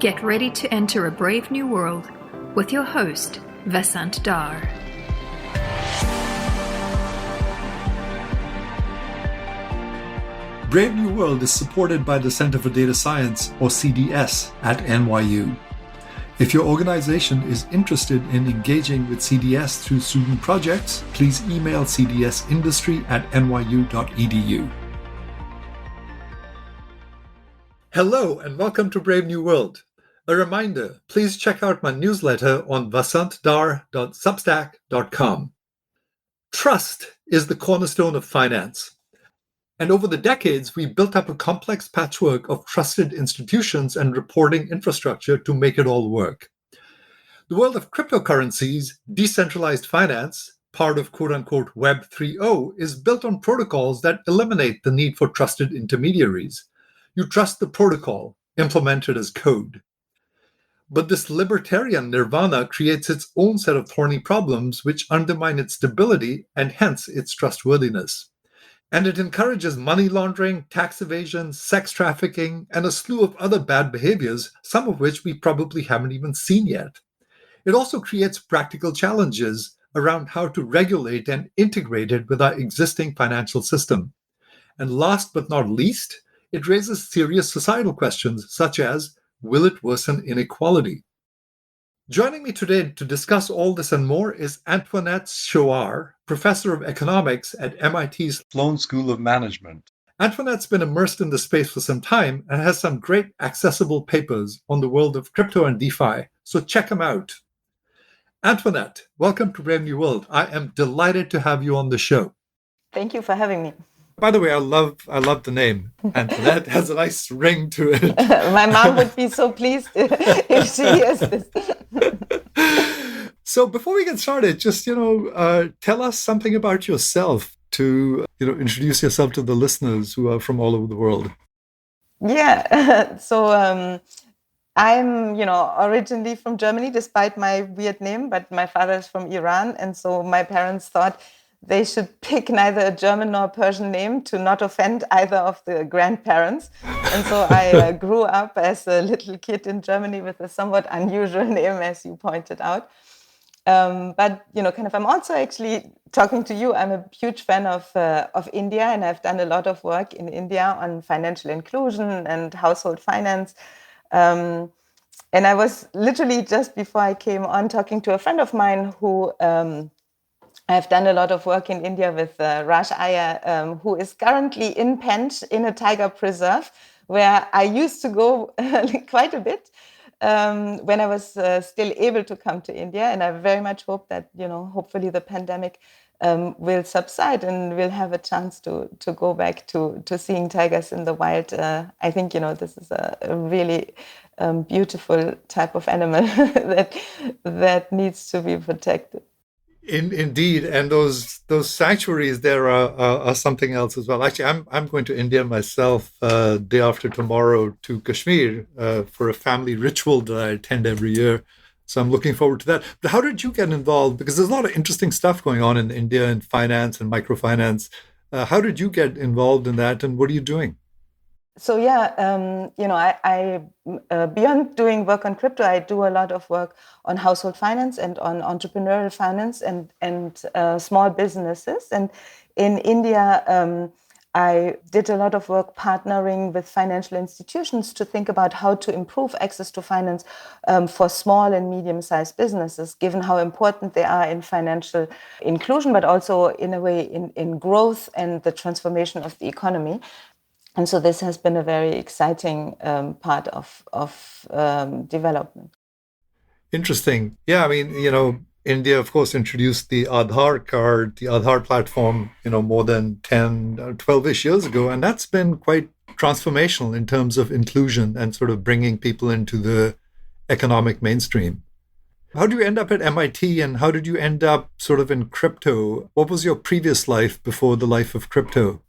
Get ready to enter a brave new world with your host, Vasant Dhar. Brave New World is supported by the Center for Data Science, or CDS, at NYU. If your organization is interested in engaging with CDS through student projects, please email cdsindustry@nyu.edu. Hello and welcome to Brave New World. A reminder, please check out my newsletter on vasantdhar.substack.com. Trust is the cornerstone of finance. And over the decades, we built up a complex patchwork of trusted institutions and reporting infrastructure to make it all work. The world of cryptocurrencies, decentralized finance, part of quote-unquote Web 3.0, is built on protocols that eliminate the need for trusted intermediaries. You trust the protocol, implemented as code. But this libertarian nirvana creates its own set of thorny problems which undermine its stability and hence its trustworthiness. And it encourages money laundering, tax evasion, sex trafficking, and a slew of other bad behaviors, some of which we probably haven't even seen yet. It also creates practical challenges around how to regulate and integrate it with our existing financial system. And last but not least, it raises serious societal questions such as, will it worsen inequality? Joining me today to discuss all this and more is Antoinette Schoar, professor of economics at MIT's Sloan School of Management. Antoinette's been immersed in the space for some time and has some great accessible papers on the world of crypto and DeFi, so check them out. Antoinette, welcome to Brave New World. I am delighted to have you on the show. Thank you for having me. By the way, I love the name. Antoinette has a nice ring to it. My mom would be so pleased if she hears this. So before we get started, just tell us something about yourself to introduce yourself to the listeners who are from all over the world. Yeah. So I'm originally from Germany, despite my weird name, but my father is from Iran, and so my parents thought they should pick neither a German nor a Persian name to not offend either of the grandparents. And so I grew up as a little kid in Germany with a somewhat unusual name, as you pointed out. But I'm also actually talking to you. I'm a huge fan of India, and I've done a lot of work in India on financial inclusion and household finance. And I was literally just before I came on talking to a friend of mine who I've done a lot of work in India with Raj Iyer, who is currently in Pench in a tiger preserve, where I used to go quite a bit when I was still able to come to India. And I very much hope that, hopefully the pandemic will subside and we'll have a chance to go back to seeing tigers in the wild. I think, this is a really beautiful type of animal that needs to be protected. Indeed, and those sanctuaries there are something else as well. Actually, I'm going to India myself day after tomorrow to Kashmir for a family ritual that I attend every year. So I'm looking forward to that. But how did you get involved? Because there's a lot of interesting stuff going on in India in finance and microfinance. How did you get involved in that, and what are you doing? So I beyond doing work on crypto, I do a lot of work on household finance and on entrepreneurial finance and small businesses. And in India, I did a lot of work partnering with financial institutions to think about how to improve access to finance for small and medium-sized businesses, given how important they are in financial inclusion, but also in a way in growth and the transformation of the economy. And so this has been a very exciting part of development. Interesting. Yeah, I mean, India, of course, introduced the Aadhaar card, the Aadhaar platform, more than 10, 12-ish years ago. And that's been quite transformational in terms of inclusion and sort of bringing people into the economic mainstream. How did you end up at MIT and how did you end up sort of in crypto? What was your previous life before the life of crypto?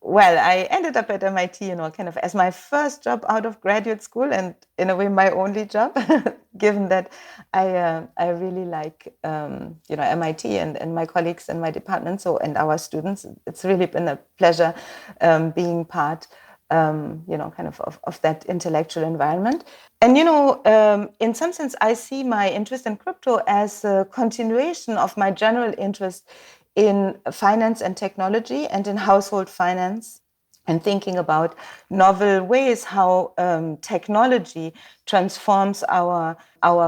Well, I ended up at MIT, kind of as my first job out of graduate school, and in a way my only job, given that I really like MIT and my colleagues and my department, and our students. It's really been a pleasure being part of that intellectual environment. And, in some sense, I see my interest in crypto as a continuation of my general interest in finance and technology and in household finance, and thinking about novel ways how technology transforms our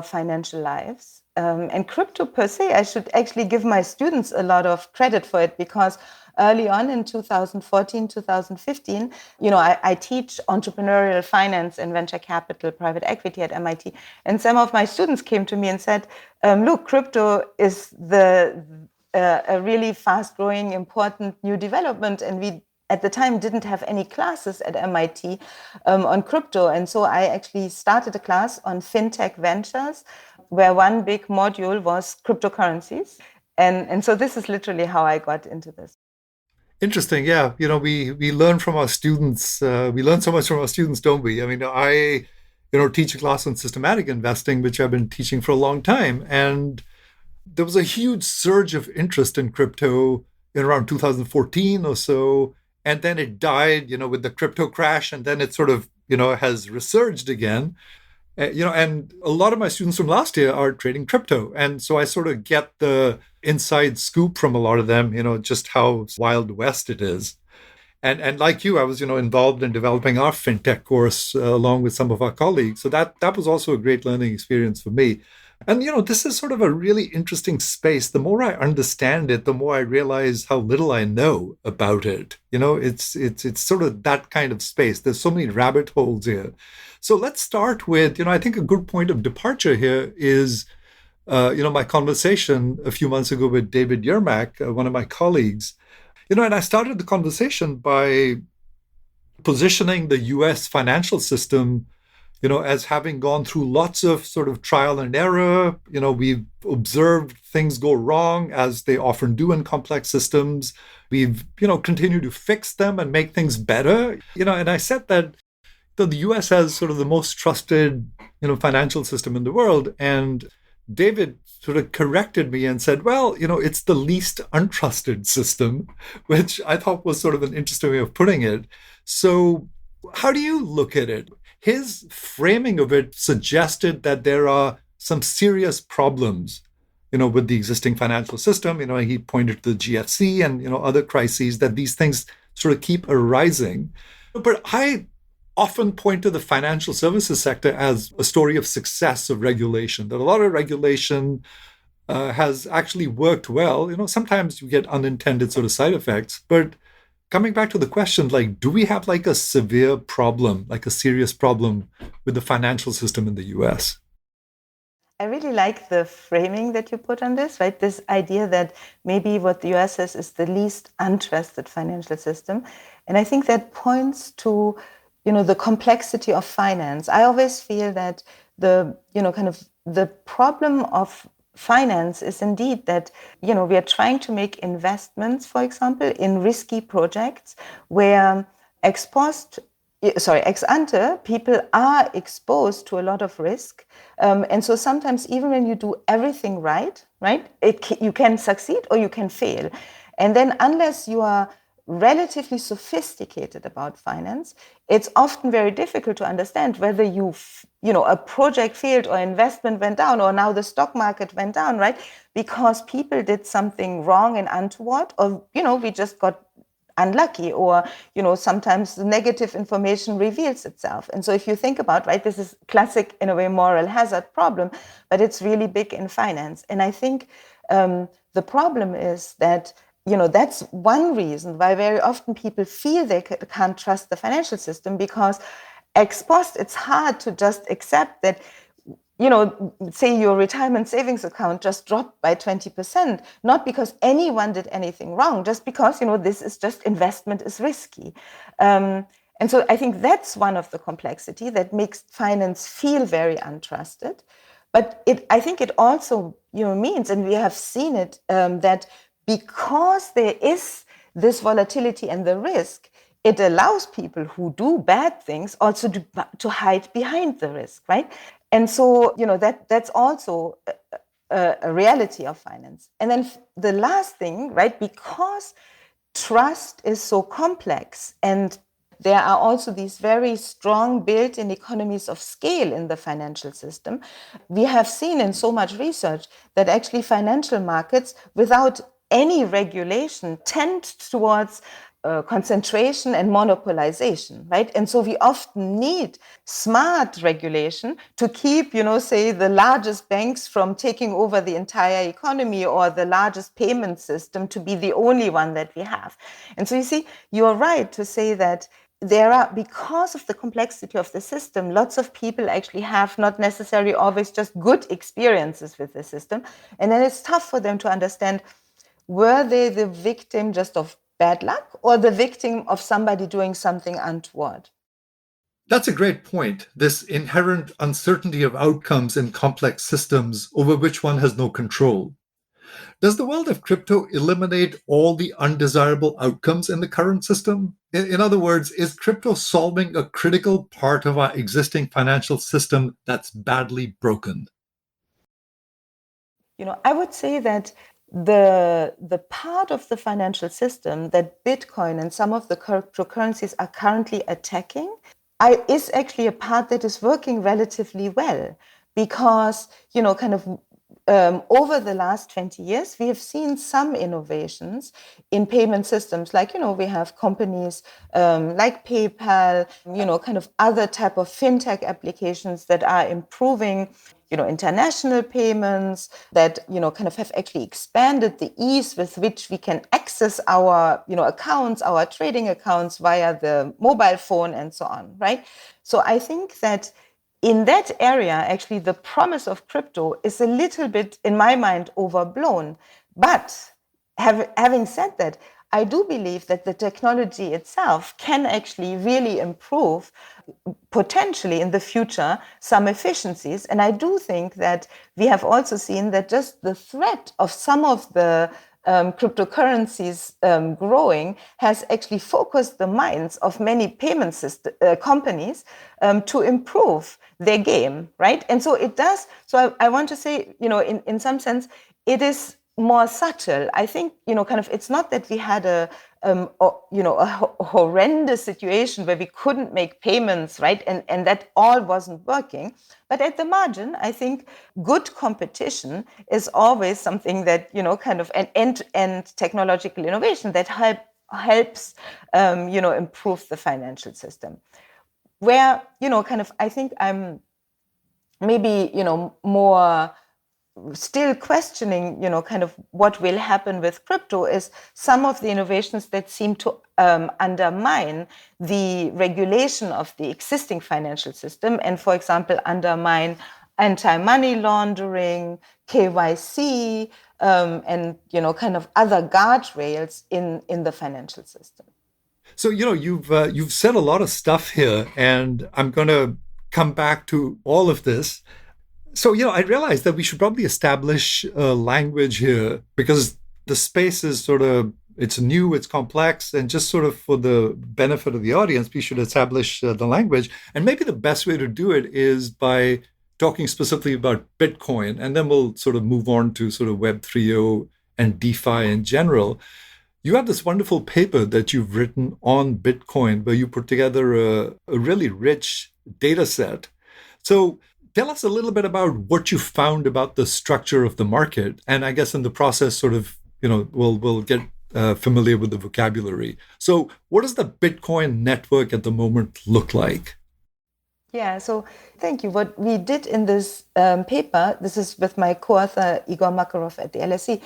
financial lives. And crypto per se, I should actually give my students a lot of credit for it, because early on in 2014, 2015, I teach entrepreneurial finance and venture capital, private equity at MIT. And some of my students came to me and said, look, crypto is a really fast-growing, important new development, and we at the time didn't have any classes at MIT on crypto. And so I actually started a class on fintech ventures, where one big module was cryptocurrencies. And so this is literally how I got into this. Interesting. Yeah. We learn from our students. We learn so much from our students, don't we? I mean, I teach a class on systematic investing, which I've been teaching for a long time. And there was a huge surge of interest in crypto in around 2014 or so. And then it died, with the crypto crash. And then it sort of, has resurged again. And a lot of my students from last year are trading crypto. And so I sort of get the inside scoop from a lot of them, just how wild west it is. And like you, I was, involved in developing our fintech course along with some of our colleagues. So that was also a great learning experience for me. And, this is sort of a really interesting space. The more I understand it, the more I realize how little I know about it. It's sort of that kind of space. There's so many rabbit holes here. So let's start with, I think a good point of departure here is, my conversation a few months ago with David Yermack, one of my colleagues. And I started the conversation by positioning the US financial system as having gone through lots of sort of trial and error. We've observed things go wrong, as they often do in complex systems. We've, continued to fix them and make things better. And I said that the US has sort of the most trusted, financial system in the world. And David sort of corrected me and said, well, it's the least untrusted system, which I thought was sort of an interesting way of putting it. So how do you look at it? His framing of it suggested that there are some serious problems, with the existing financial system. He pointed to the GFC and, other crises, that these things sort of keep arising. But I often point to the financial services sector as a story of success of regulation, that a lot of regulation has actually worked well. Sometimes you get unintended sort of side effects, but coming back to the question, do we have a severe problem, a serious problem with the financial system in the US? I really like the framing that you put on this, right? This idea that maybe what the US is the least untrusted financial system. And I think that points to, the complexity of finance. I always feel that the problem of finance is indeed that, we are trying to make investments, for example, in risky projects where ex ante, people are exposed to a lot of risk. And so sometimes even when you do everything right, you can succeed or you can fail. And then unless you are relatively sophisticated about finance, it's often very difficult to understand whether a project failed or investment went down, or now the stock market went down, right? Because people did something wrong and untoward, or, we just got unlucky, or, sometimes the negative information reveals itself. And so if you think about, this is classic, in a way, moral hazard problem, but it's really big in finance. And I think the problem is that that's one reason why very often people feel they can't trust the financial system, because ex post, it's hard to just accept that, say your retirement savings account just dropped by 20%, not because anyone did anything wrong, just because, this is just investment is risky. And so I think that's one of the complexity that makes finance feel very untrusted. But I think it also, means, and we have seen it, that because there is this volatility and the risk, it allows people who do bad things also to hide behind the risk, right? And so, that's also a reality of finance. And then the last thing, because trust is so complex and there are also these very strong built-in economies of scale in the financial system. We have seen in so much research that actually financial markets, without any regulation, tend towards concentration and monopolization, right? And so we often need smart regulation to keep, say, the largest banks from taking over the entire economy, or the largest payment system to be the only one that we have. And so you see, you're right to say that there are, because of the complexity of the system, lots of people actually have not necessarily always just good experiences with the system. And then it's tough for them to understand, were they the victim just of bad luck or the victim of somebody doing something untoward? That's a great point. This inherent uncertainty of outcomes in complex systems over which one has no control. Does the world of crypto eliminate all the undesirable outcomes in the current system? In other words, is crypto solving a critical part of our existing financial system that's badly broken? I would say that the part of the financial system that Bitcoin and some of the cryptocurrencies are currently attacking is actually a part that is working relatively well, because, over the last 20 years, we have seen some innovations in payment systems. Like, we have companies like PayPal, other type of fintech applications that are improving international payments, that have actually expanded the ease with which we can access our accounts, our trading accounts via the mobile phone and so on, right? So I think that in that area, actually, the promise of crypto is a little bit, in my mind, overblown. But having said that, I do believe that the technology itself can actually really improve, potentially in the future, some efficiencies. And I do think that we have also seen that just the threat of some of the cryptocurrencies growing has actually focused the minds of many payment companies to improve their game, right? And so it does. So I want to say, in some sense, it is more subtle. I think, it's not that we had a horrendous situation where we couldn't make payments, right? And that all wasn't working. But at the margin, I think good competition is always something that, an end-to-end technological innovation that helps, improve the financial system. Where, I think I'm maybe, more still questioning, what will happen with crypto is some of the innovations that seem to undermine the regulation of the existing financial system, and, for example, undermine anti-money laundering, KYC, and other guardrails in the financial system. So you've said a lot of stuff here, and I'm going to come back to all of this. So, I realized that we should probably establish a language here, because the space is it's new, it's complex, and just sort of for the benefit of the audience, we should establish the language. And maybe the best way to do it is by talking specifically about Bitcoin, and then we'll sort of move on to sort of Web 3.0 and DeFi in general. You have this wonderful paper that you've written on Bitcoin, where you put together a really rich data set. So tell us a little bit about what you found about the structure of the market. And I guess in the process, sort of, we'll get familiar with the vocabulary. So what does the Bitcoin network at the moment look like? Yeah, so thank you. What we did in this paper, this is with my co-author, Igor Makarov at the LSE,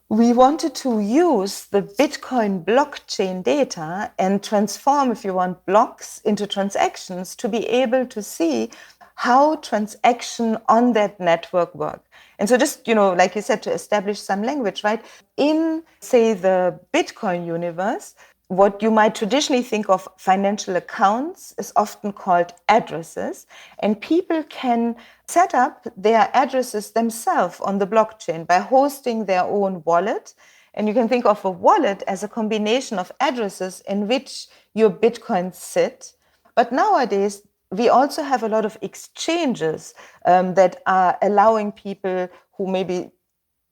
we wanted to use the Bitcoin blockchain data and transform, if you want, blocks into transactions to be able to see how transaction on that network work. And so just, like you said, to establish some language, right? In, say, the Bitcoin universe, what you might traditionally think of financial accounts is often called addresses, and people can set up their addresses themselves on the blockchain by hosting their own wallet. And you can think of a wallet as a combination of addresses in which your Bitcoins sit. But nowadays, we also have a lot of exchanges that are allowing people who maybe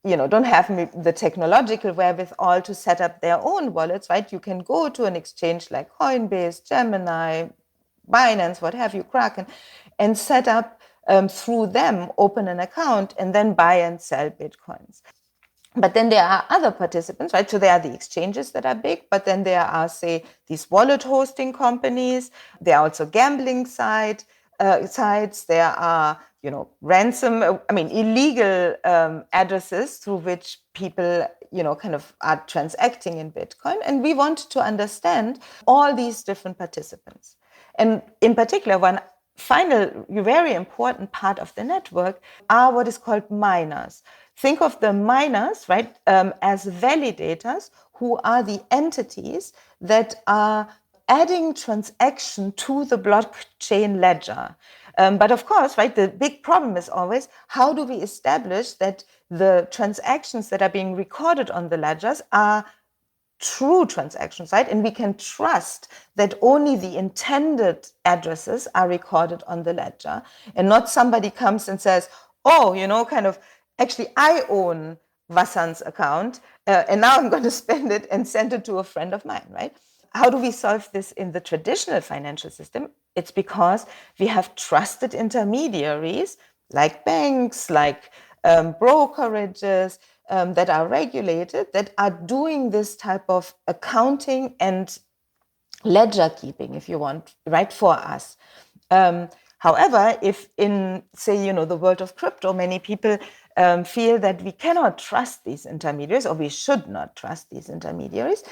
don't have the technological wherewithal to set up their own wallets, right? You can go to an exchange like Coinbase, Gemini, Binance, what have you, Kraken, and set up through them, open an account, and then buy and sell Bitcoins. But then there are other participants, right? So there are the exchanges that are big, but then there are, say, these wallet hosting companies. There are also gambling sites. There are, illegal addresses through which people, kind of are transacting in Bitcoin. And we want to understand all these different participants. And in particular, one final, very important part of the network are what is called miners. Think of the miners, right, as validators who are the entities that are adding transaction to the blockchain ledger. But of course, right, the big problem is always, how do we establish that the transactions that are being recorded on the ledgers are true transactions, right? And we can trust that only the intended addresses are recorded on the ledger, and not somebody comes and says, oh, actually I own Vasant's account, and now I'm going to spend it and send it to a friend of mine, right? How do we solve this in the traditional financial system? It's because we have trusted intermediaries like banks, like brokerages, that are regulated, that are doing this type of accounting and ledger keeping, if you want, right, for us. However, if in, say, the world of crypto, many people feel that we cannot trust these intermediaries, or we should not trust these intermediaries.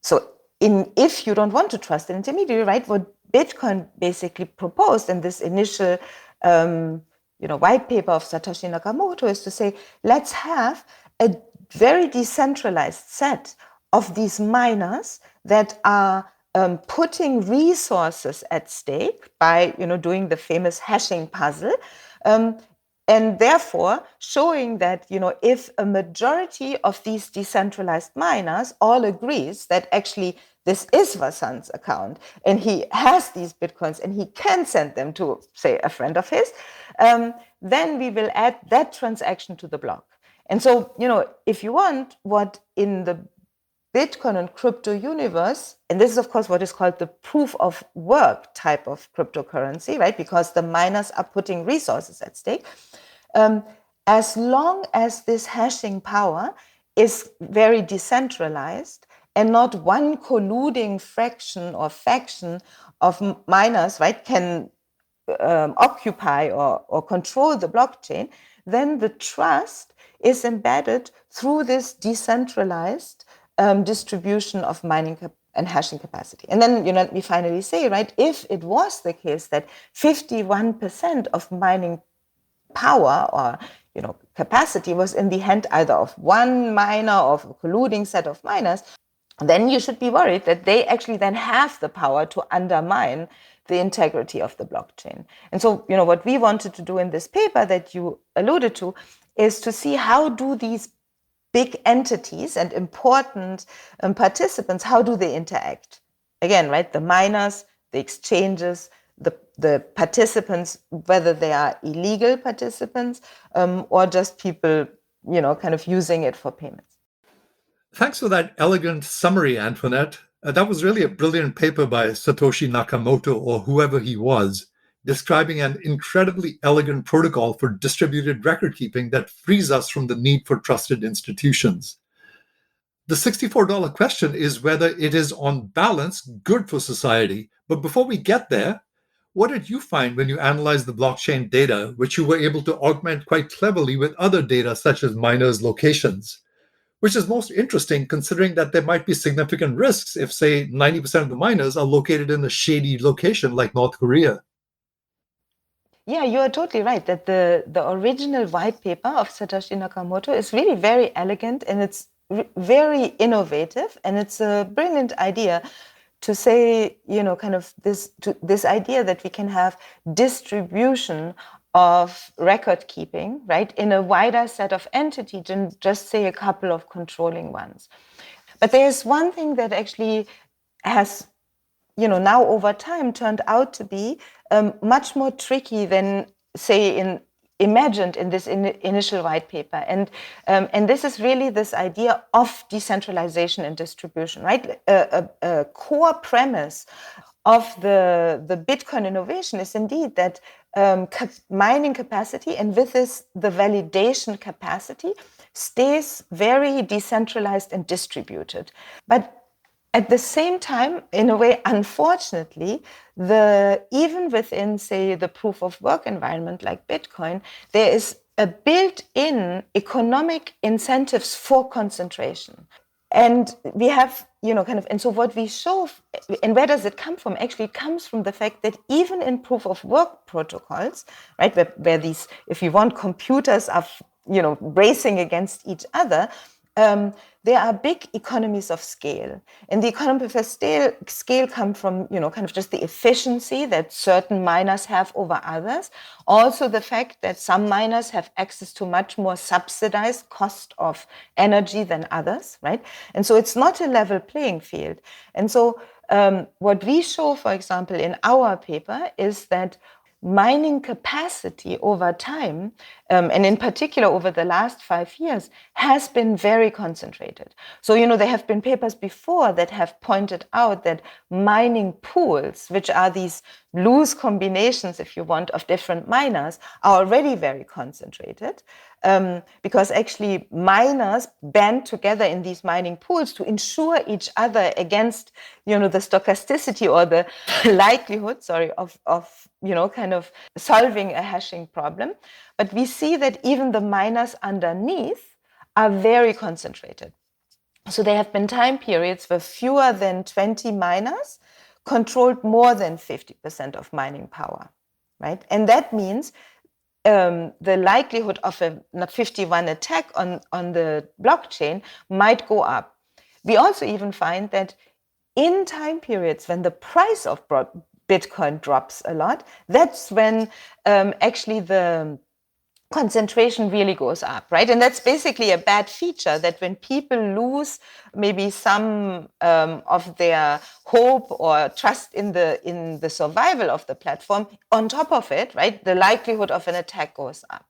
So if you don't want to trust an intermediary, right, what Bitcoin basically proposed in this initial white paper of Satoshi Nakamoto is to say, let's have a very decentralized set of these miners that are putting resources at stake by doing the famous hashing puzzle, and therefore showing that if a majority of these decentralized miners all agrees that actually this is Vasant's account and he has these Bitcoins and he can send them to, say, a friend of his, then we will add that transaction to the block. And so, if you want, what in the Bitcoin and crypto universe, and this is, of course, what is called the proof of work type of cryptocurrency, right? Because the miners are putting resources at stake. As long as this hashing power is very decentralized and not one colluding fraction or faction of miners, right, can occupy or control the blockchain, then the trust is embedded through this decentralized distribution of mining and hashing capacity. And then, let me finally say, right, if it was the case that 51% of mining power or capacity was in the hand either of one miner or of a colluding set of miners, then you should be worried that they actually then have the power to undermine the integrity of the blockchain. And so, what we wanted to do in this paper that you alluded to is to see how do these big entities and important participants, how do they interact? Again, right, the miners, the exchanges, the participants, whether they are illegal participants or just people, kind of using it for payments. Thanks for that elegant summary, Antoinette. That was really a brilliant paper by Satoshi Nakamoto, or whoever he was, describing an incredibly elegant protocol for distributed record keeping that frees us from the need for trusted institutions. The $64 question is whether it is on balance good for society. But before we get there, what did you find when you analyzed the blockchain data, which you were able to augment quite cleverly with other data such as miners' locations? Which is most interesting considering that there might be significant risks if, say, 90% of the miners are located in a shady location like North Korea. Yeah, you are totally right that the original white paper of Satoshi Nakamoto is really very elegant and it's very innovative, and it's a brilliant idea to say, kind of this idea that we can have distribution of record keeping, right, in a wider set of entities than just, say, a couple of controlling ones. But there's one thing that actually has, now over time turned out to be much more tricky than, say, in imagined in this initial white paper. And this is really this idea of decentralization and distribution, right? A core premise of the Bitcoin innovation is indeed that mining capacity, and with this, the validation capacity, stays very decentralized and distributed. But at the same time, in a way, unfortunately, even within, say, the proof of work environment like Bitcoin, there is a built-in economic incentives for concentration. And we have, and so what we show, and where does it come from? Actually, it comes from the fact that even in proof of work protocols, right, where these, if you want, computers are, racing against each other, there are big economies of scale. And the economies of scale come from, just the efficiency that certain miners have over others. Also the fact that some miners have access to much more subsidized cost of energy than others, right? And so it's not a level playing field. And so what we show, for example, in our paper is that mining capacity over time, and in particular over the last 5 years, has been very concentrated. So, there have been papers before that have pointed out that mining pools, which are these loose combinations, if you want, of different miners, are already very concentrated. Because actually miners band together in these mining pools to insure each other against, the stochasticity or the likelihood, of kind of solving a hashing problem. But we see that even the miners underneath are very concentrated. So there have been time periods where fewer than 20 miners controlled more than 50% of mining power, right? And that means the likelihood of a 51 attack on the blockchain might go up. We also even find that in time periods when the price of Bitcoin drops a lot, that's when actually the concentration really goes up, right? And that's basically a bad feature, that when people lose maybe some of their hope or trust in the survival of the platform, on top of it, right, the likelihood of an attack goes up.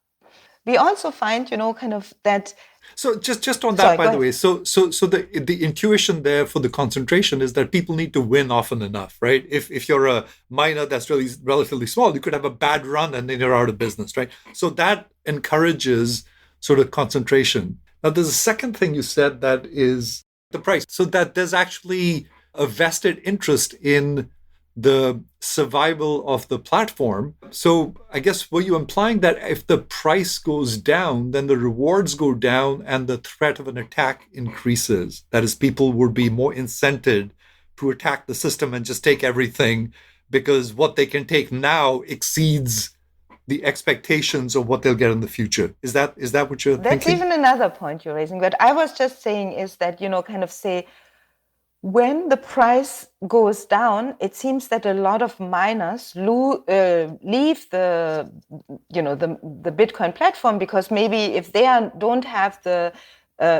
We also find, that. So just on that, by the way, so the intuition there for the concentration is that people need to win often enough, right? If you're a miner that's really relatively small, you could have a bad run and then you're out of business, right? So that encourages sort of concentration. Now, there's a second thing you said that is the price. So that there's actually a vested interest in the survival of the platform. So I guess were you implying that if the price goes down, then the rewards go down and the threat of an attack increases? That is, people would be more incented to attack the system and just take everything because what they can take now exceeds the expectations of what they'll get in the future. Is that what you're thinking? That's even another point you're raising. What I was just saying is that, say, when the price goes down, it seems that a lot of miners leave the Bitcoin platform because maybe if they don't have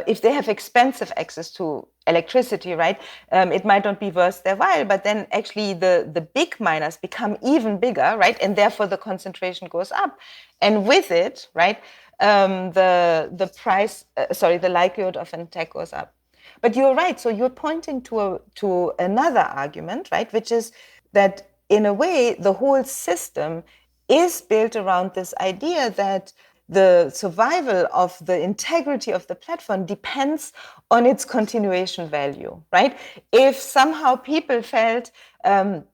if they have expensive access to electricity, right, it might not be worth their while. But then actually the big miners become even bigger, right, and therefore the concentration goes up, and with it, right, the price, the likelihood of an attack goes up. But you're right. So you're pointing to another argument, right, which is that in a way, the whole system is built around this idea that the survival of the integrity of the platform depends on its continuation value, right? If somehow people felt, the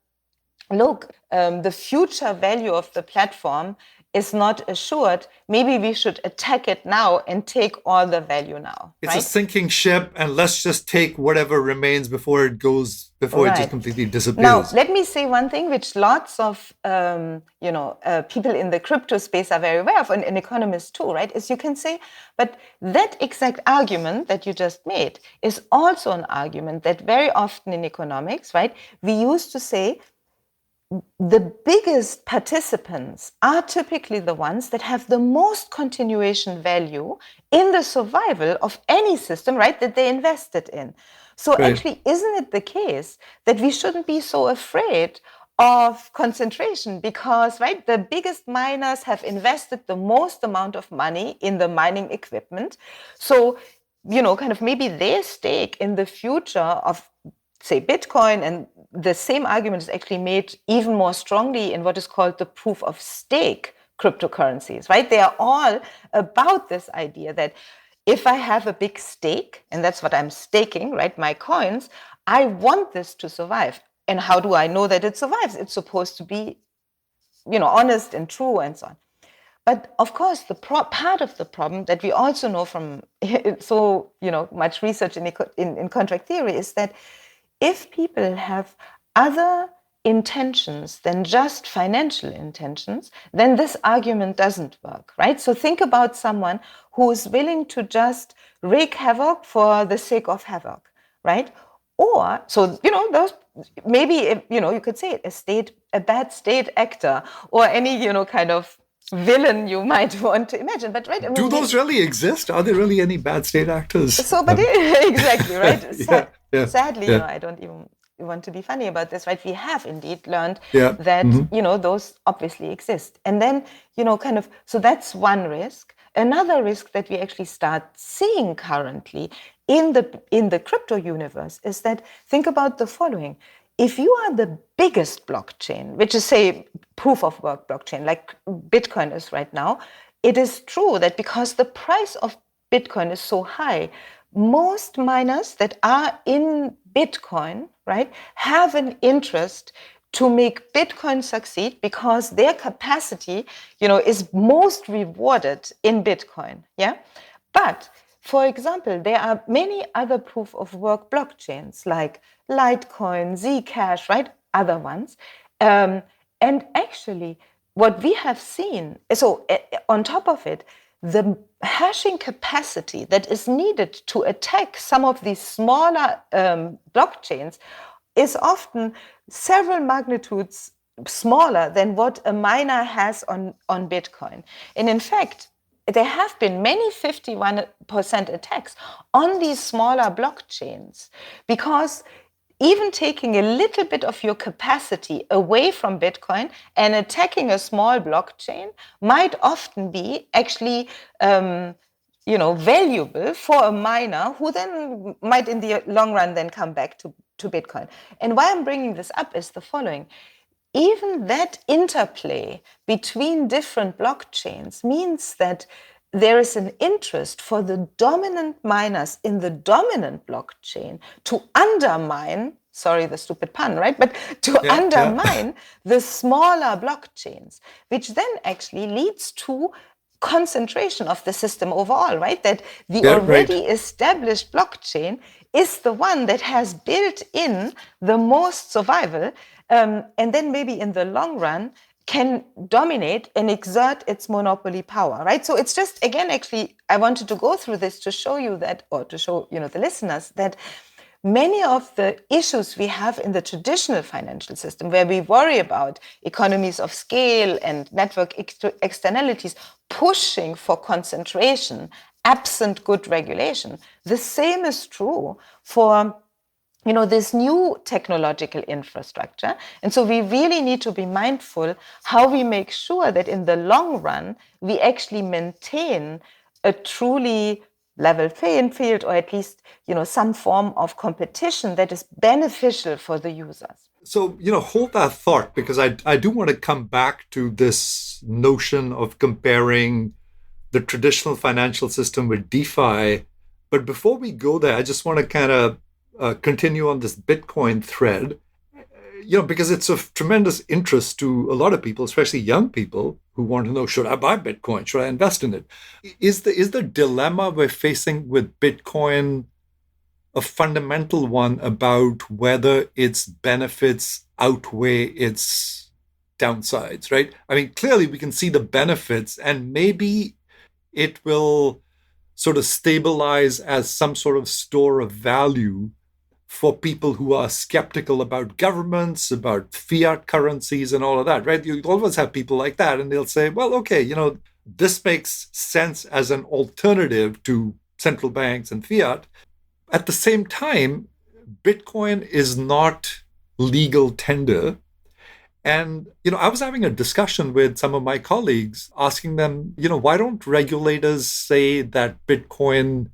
future value of the platform is not assured, maybe we should attack it now and take all the value now. It's a sinking ship, and let's just take whatever remains before it just completely disappears. Now, let me say one thing which lots of people in the crypto space are very aware of, and economists too, right? Is you can say, but that exact argument that you just made is also an argument that very often in economics, right, we used to say, the biggest participants are typically the ones that have the most continuation value in the survival of any system, right, that they invested in. So actually, isn't it the case that we shouldn't be so afraid of concentration because, right, the biggest miners have invested the most amount of money in the mining equipment. So, kind of maybe their stake in the future of, say, Bitcoin, and the same argument is actually made even more strongly in what is called the proof of stake cryptocurrencies, right? They are all about this idea that if I have a big stake, and that's what I'm staking, right, my coins, I want this to survive. And how do I know that it survives? It's supposed to be, honest and true and so on. But of course, the part of the problem that we also know from so much research in contract theory is that if people have other intentions than just financial intentions, then this argument doesn't work, right? So think about someone who is willing to just wreak havoc for the sake of havoc, right? Or, so, those maybe, you could say a bad state actor or any, kind of villain you might want to imagine. But, right? Do those really exist? Are there really any bad state actors? So, but exactly, right? Sadly, yeah. I don't even want to be funny about this, right? We have indeed learned that, those obviously exist. And then, so that's one risk. Another risk that we actually start seeing currently in the crypto universe is that, think about the following. If you are the biggest blockchain, which is, say, proof of work blockchain, like Bitcoin is right now, it is true that because the price of Bitcoin is so high, most miners that are in Bitcoin, right, have an interest to make Bitcoin succeed because their capacity, is most rewarded in Bitcoin. Yeah. But for example, there are many other proof of work blockchains like Litecoin, Zcash, right? Other ones. And actually, what we have seen, so on top of it, the hashing capacity that is needed to attack some of these smaller blockchains is often several magnitudes smaller than what a miner has on Bitcoin. And in fact, there have been many 51% attacks on these smaller blockchains because even taking a little bit of your capacity away from Bitcoin and attacking a small blockchain might often be actually valuable for a miner who then might in the long run then come back to Bitcoin. And why I'm bringing this up is the following. Even that interplay between different blockchains means that there is an interest for the dominant miners in the dominant blockchain to undermine, sorry, the stupid pun, right? But to undermine the smaller blockchains, which then actually leads to concentration of the system overall, right? That the already established blockchain is the one that has built in the most survival, and then maybe in the long run can dominate and exert its monopoly power, right? So it's just, again, actually, I wanted to go through this to show you that, or to show, the listeners that many of the issues we have in the traditional financial system, where we worry about economies of scale and network externalities pushing for concentration, absent good regulation, the same is true for this new technological infrastructure. And so we really need to be mindful how we make sure that in the long run, we actually maintain a truly level playing field, or at least, some form of competition that is beneficial for the users. So, hold that thought, because I do want to come back to this notion of comparing the traditional financial system with DeFi. But before we go there, I just want to kind of continue on this Bitcoin thread, because it's of tremendous interest to a lot of people, especially young people who want to know, should I buy Bitcoin? Should I invest in it? Is the dilemma we're facing with Bitcoin a fundamental one about whether its benefits outweigh its downsides, right? I mean, clearly we can see the benefits, and maybe it will sort of stabilize as some sort of store of value for people who are skeptical about governments, about fiat currencies and all of that, right? You always have people like that, and they'll say, well, okay, this makes sense as an alternative to central banks and fiat. At the same time, Bitcoin is not legal tender. And, I was having a discussion with some of my colleagues asking them, why don't regulators say that Bitcoin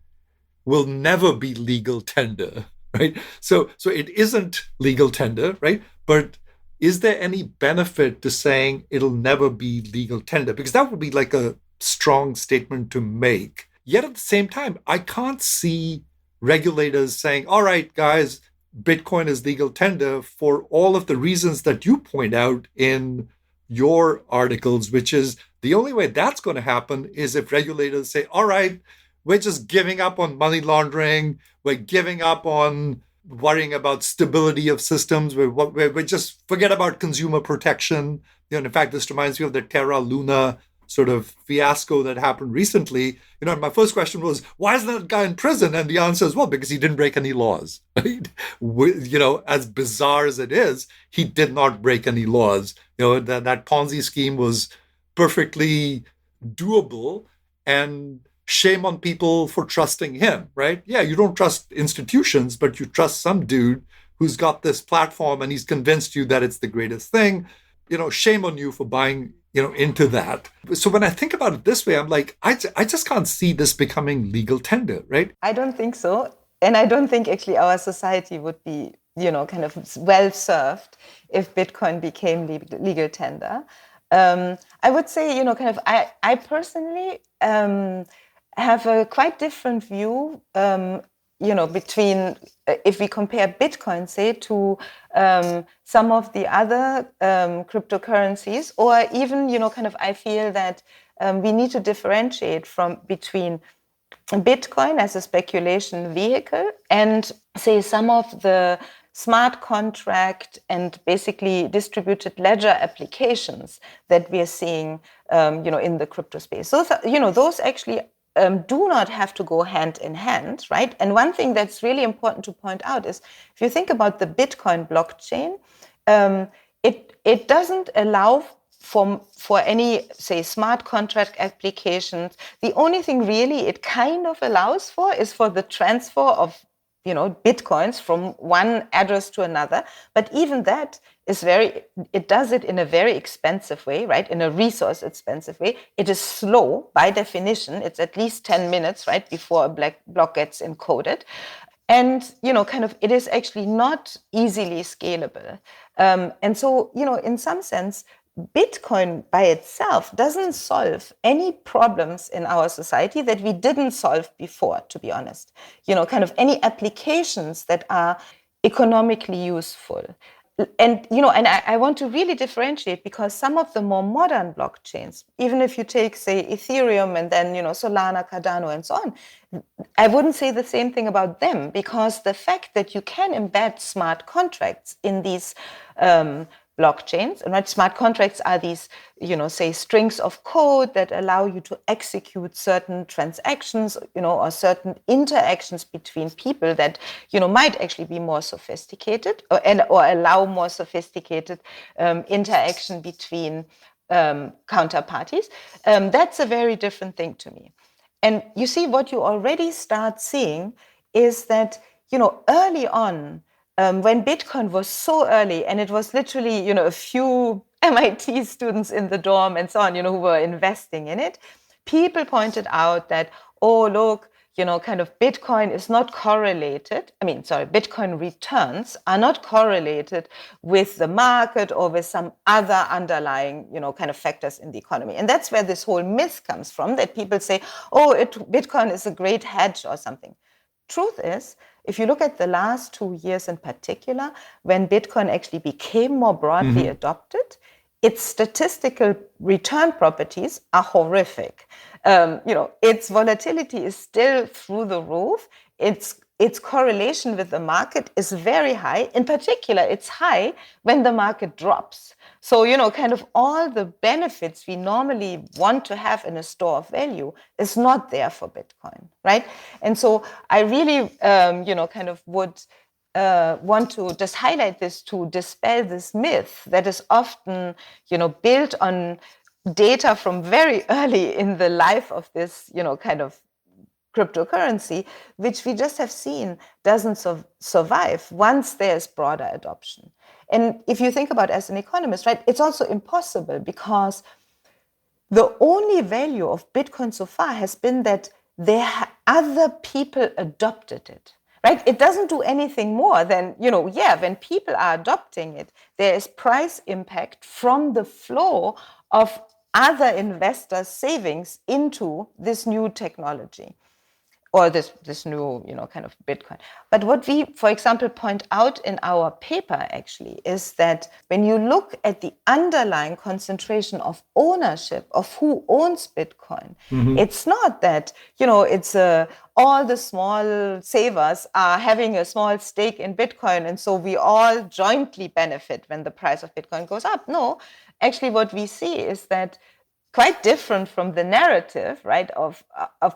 will never be legal tender, right? So it isn't legal tender, right? But is there any benefit to saying it'll never be legal tender? Because that would be like a strong statement to make. Yet at the same time, I can't see regulators saying, all right, guys, Bitcoin is legal tender for all of the reasons that you point out in your articles, which is the only way that's going to happen is if regulators say, all right, we're just giving up on money laundering. We're giving up on worrying about stability of systems. We just forget about consumer protection. In fact, this reminds me of the Terra Luna sort of fiasco that happened recently. My first question was, why isn't that guy in prison? And the answer is, well, because he didn't break any laws, right? As bizarre as it is, he did not break any laws. That Ponzi scheme was perfectly doable, and shame on people for trusting him, right? Yeah, you don't trust institutions, but you trust some dude who's got this platform and he's convinced you that it's the greatest thing. Shame on you for buying, into that. So when I think about it this way, I'm like, I just can't see this becoming legal tender, right? I don't think so. And I don't think actually our society would be, kind of well served if Bitcoin became legal tender. I would say, I personally have a quite different view, between if we compare Bitcoin, say, to some of the other cryptocurrencies, or even, I feel that we need to differentiate between Bitcoin as a speculation vehicle and, say, some of the smart contract and basically distributed ledger applications that we are seeing, in the crypto space. Those actually do not have to go hand in hand, right? And one thing that's really important to point out is, if you think about the Bitcoin blockchain, it doesn't allow for any, say, smart contract applications. The only thing really it kind of allows for is for the transfer of Bitcoins from one address to another. But even that is it does it in a very expensive way, right? In a resource expensive way. It is slow by definition. It's at least 10 minutes, right, before a block gets encoded. And, it is actually not easily scalable. And so, in some sense, Bitcoin by itself doesn't solve any problems in our society that we didn't solve before, to be honest. Any applications that are economically useful. And, I want to really differentiate, because some of the more modern blockchains, even if you take, say, Ethereum and then, Solana, Cardano, and so on, I wouldn't say the same thing about them, because the fact that you can embed smart contracts in these blockchains, and smart contracts are these, say, strings of code that allow you to execute certain transactions, or certain interactions between people that, might actually be more sophisticated, or allow more sophisticated interaction between counterparties. That's a very different thing to me. And you see, what you already start seeing is that, early on, when Bitcoin was so early, and it was literally, a few MIT students in the dorm and so on, who were investing in it, people pointed out that, oh, look, Bitcoin is not correlated. Bitcoin returns are not correlated with the market or with some other underlying, factors in the economy. And that's where this whole myth comes from, that people say, oh, Bitcoin is a great hedge or something. Truth is, if you look at the last 2 years in particular, when Bitcoin actually became more broadly adopted, its statistical return properties are horrific. Its volatility is still through the roof. Its correlation with the market is very high. In particular, it's high when the market drops. So, all the benefits we normally want to have in a store of value is not there for Bitcoin, right? And so I really, would want to just highlight this to dispel this myth that is often, built on data from very early in the life of this, cryptocurrency, which we just have seen doesn't survive once there's broader adoption. And if you think about as an economist, right, it's also impossible because the only value of Bitcoin so far has been that other people adopted it, right? It doesn't do anything more than, when people are adopting it, there is price impact from the flow of other investors' savings into this new technology or this new, kind of Bitcoin. But what we, for example, point out in our paper actually is that when you look at the underlying concentration of ownership of who owns Bitcoin, it's not that, it's all the small savers are having a small stake in Bitcoin, and so we all jointly benefit when the price of Bitcoin goes up. No, actually what we see is that quite different from the narrative, right, of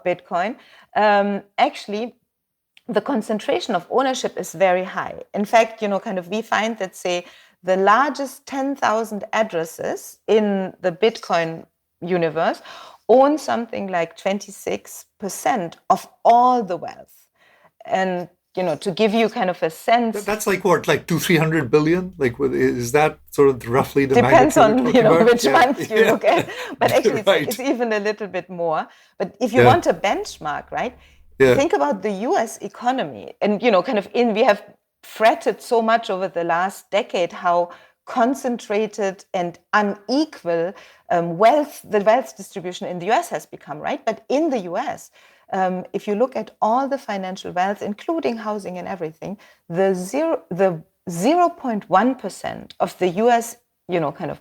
Bitcoin, actually, the concentration of ownership is very high. In fact, we find that, say, the largest 10,000 addresses in the Bitcoin universe own something like 26% of all the wealth. And to give you kind of a sense. That's like what, like 200-300 billion? Like, is that sort of roughly the depends magnitude on which ones you look at. But actually, right. it's even a little bit more. But if you want a benchmark, right? Think about the U.S. economy, and we have fretted so much over the last decade how concentrated and unequal the wealth distribution in the U.S. has become, right? But in the U.S. If you look at all the financial wealth, including housing and everything, the 0.1% of the US,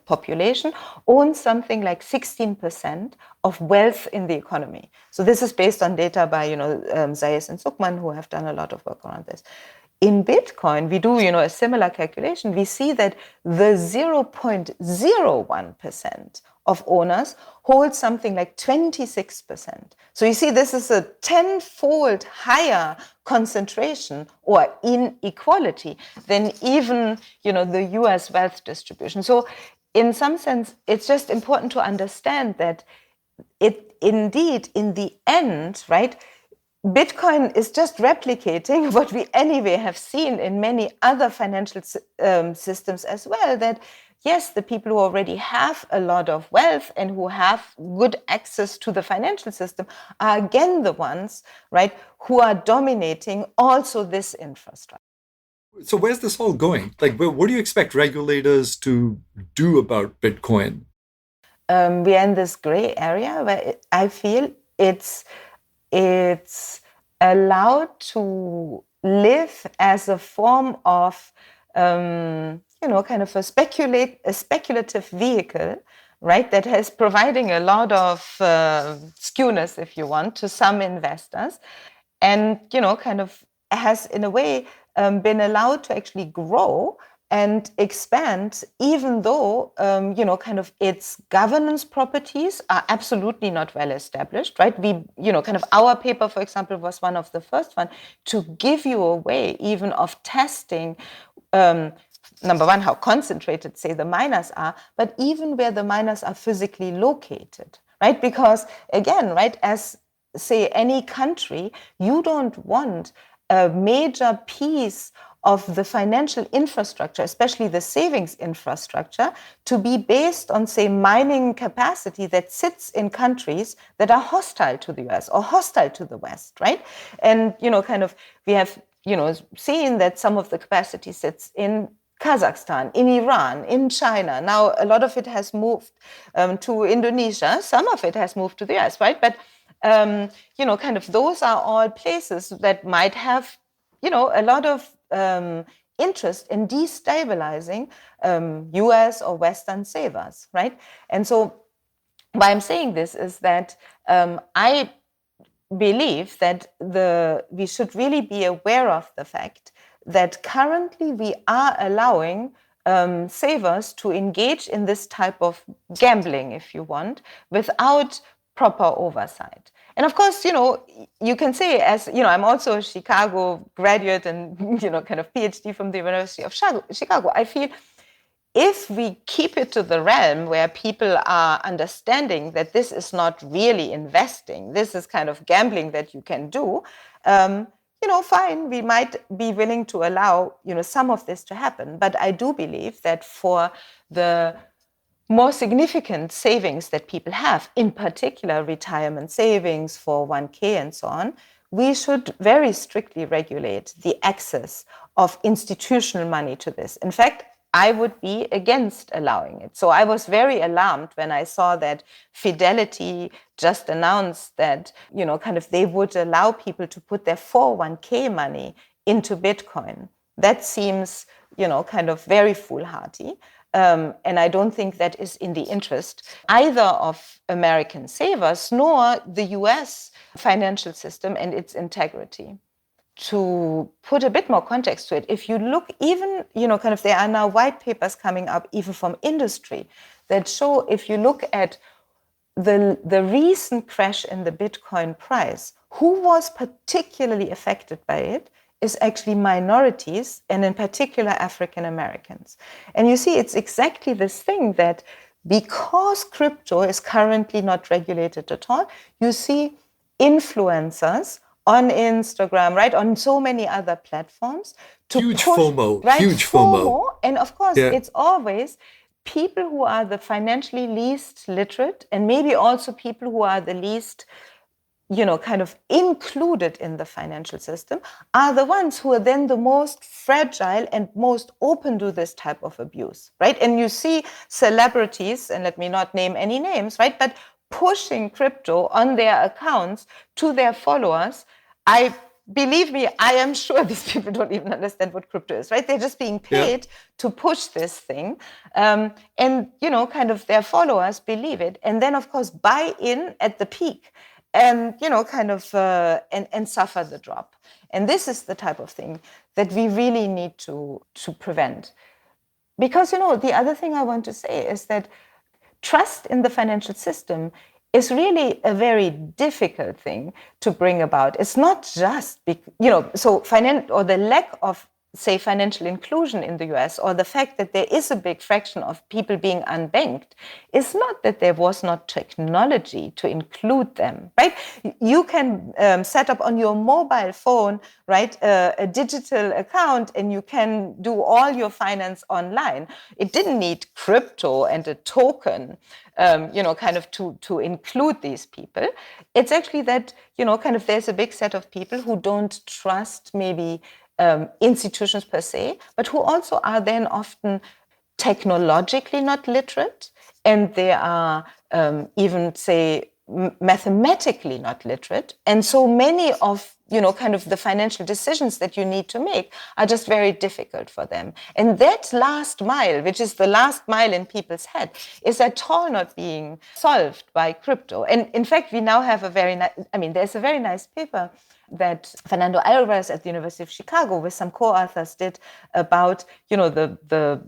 population owns something like 16% of wealth in the economy. So this is based on data by, Zayas and Sukman, who have done a lot of work around this. In Bitcoin, we do, a similar calculation. We see that the 0.01% of owners hold something like 26%. So you see, this is a 10-fold higher concentration or inequality than even, the US wealth distribution. So in some sense, it's just important to understand that it indeed, in the end, right, Bitcoin is just replicating what we anyway have seen in many other financial systems as well, that yes, the people who already have a lot of wealth and who have good access to the financial system are again the ones, right, who are dominating also this infrastructure. So where's this all going? Like, what do you expect regulators to do about Bitcoin? We are in this gray area where I feel it's allowed to live as a form of, kind of a speculative vehicle, right, that has providing a lot of skewness, if you want, to some investors, and, kind of has, in a way, been allowed to actually grow and expand, even though, kind of its governance properties are absolutely not well established, right? We, kind of our paper, for example, was one of the first one to give you a way even of testing, number one, how concentrated, say, the miners are, but even where the miners are physically located, right? Because again, right, as, say, any country, you don't want a major piece of the financial infrastructure, especially the savings infrastructure, to be based on, say, mining capacity that sits in countries that are hostile to the US or hostile to the West, right? And, kind of, we have, seen that some of the capacity sits in Kazakhstan, in Iran, in China. Now, a lot of it has moved to Indonesia. Some of it has moved to the US, right? But, kind of, those are all places that might have, a lot of interest in destabilizing US or Western savers, right? And so why I'm saying this is that I believe that we should really be aware of the fact that currently we are allowing savers to engage in this type of gambling, if you want, without proper oversight. And of course, you can say, as, I'm also a Chicago graduate and, kind of PhD from the University of Chicago. I feel if we keep it to the realm where people are understanding that this is not really investing, this is kind of gambling that you can do, fine, we might be willing to allow, some of this to happen. But I do believe that for the more significant savings that people have, in particular retirement savings, 401k and so on, we should very strictly regulate the access of institutional money to this. In fact, I would be against allowing it. So I was very alarmed when I saw that Fidelity just announced that, they would allow people to put their 401k money into Bitcoin. That seems, very foolhardy. And I don't think that is in the interest either of American savers nor the US financial system and its integrity. To put a bit more context to it, if you look even, there are now white papers coming up even from industry that show, if you look at the recent crash in the Bitcoin price, who was particularly affected by it is actually minorities, and in particular African Americans. And you see, it's exactly this thing that because crypto is currently not regulated at all, you see influencers on Instagram, right, on so many other platforms to huge push, FOMO, right, huge FOMO. And of course, it's always people who are the financially least literate, and maybe also people who are the least included in the financial system, are the ones who are then the most fragile and most open to this type of abuse, right? And you see celebrities, and let me not name any names, right, but pushing crypto on their accounts to their followers. Believe me, I am sure these people don't even understand what crypto is, right? They're just being paid to push this thing. And, their followers believe it. And then, of course, buy in at the peak. And and suffer the drop. And this is the type of thing that we really need to prevent. Because the other thing I want to say is that trust in the financial system is really a very difficult thing to bring about. It's not just the lack of, say, financial inclusion in the US, or the fact that there is a big fraction of people being unbanked, is not that there was not technology to include them, right? You can set up on your mobile phone, right, a digital account, and you can do all your finance online. It didn't need crypto and a token, to include these people. It's actually that, there's a big set of people who don't trust maybe institutions per se, but who also are then often technologically not literate, and they are even, say, mathematically not literate. And so many of, the financial decisions that you need to make are just very difficult for them. And that last mile, which is the last mile in people's head, is at all not being solved by crypto. And in fact, we now have there's a very nice paper that Fernando Alvarez at the University of Chicago with some co-authors did about, the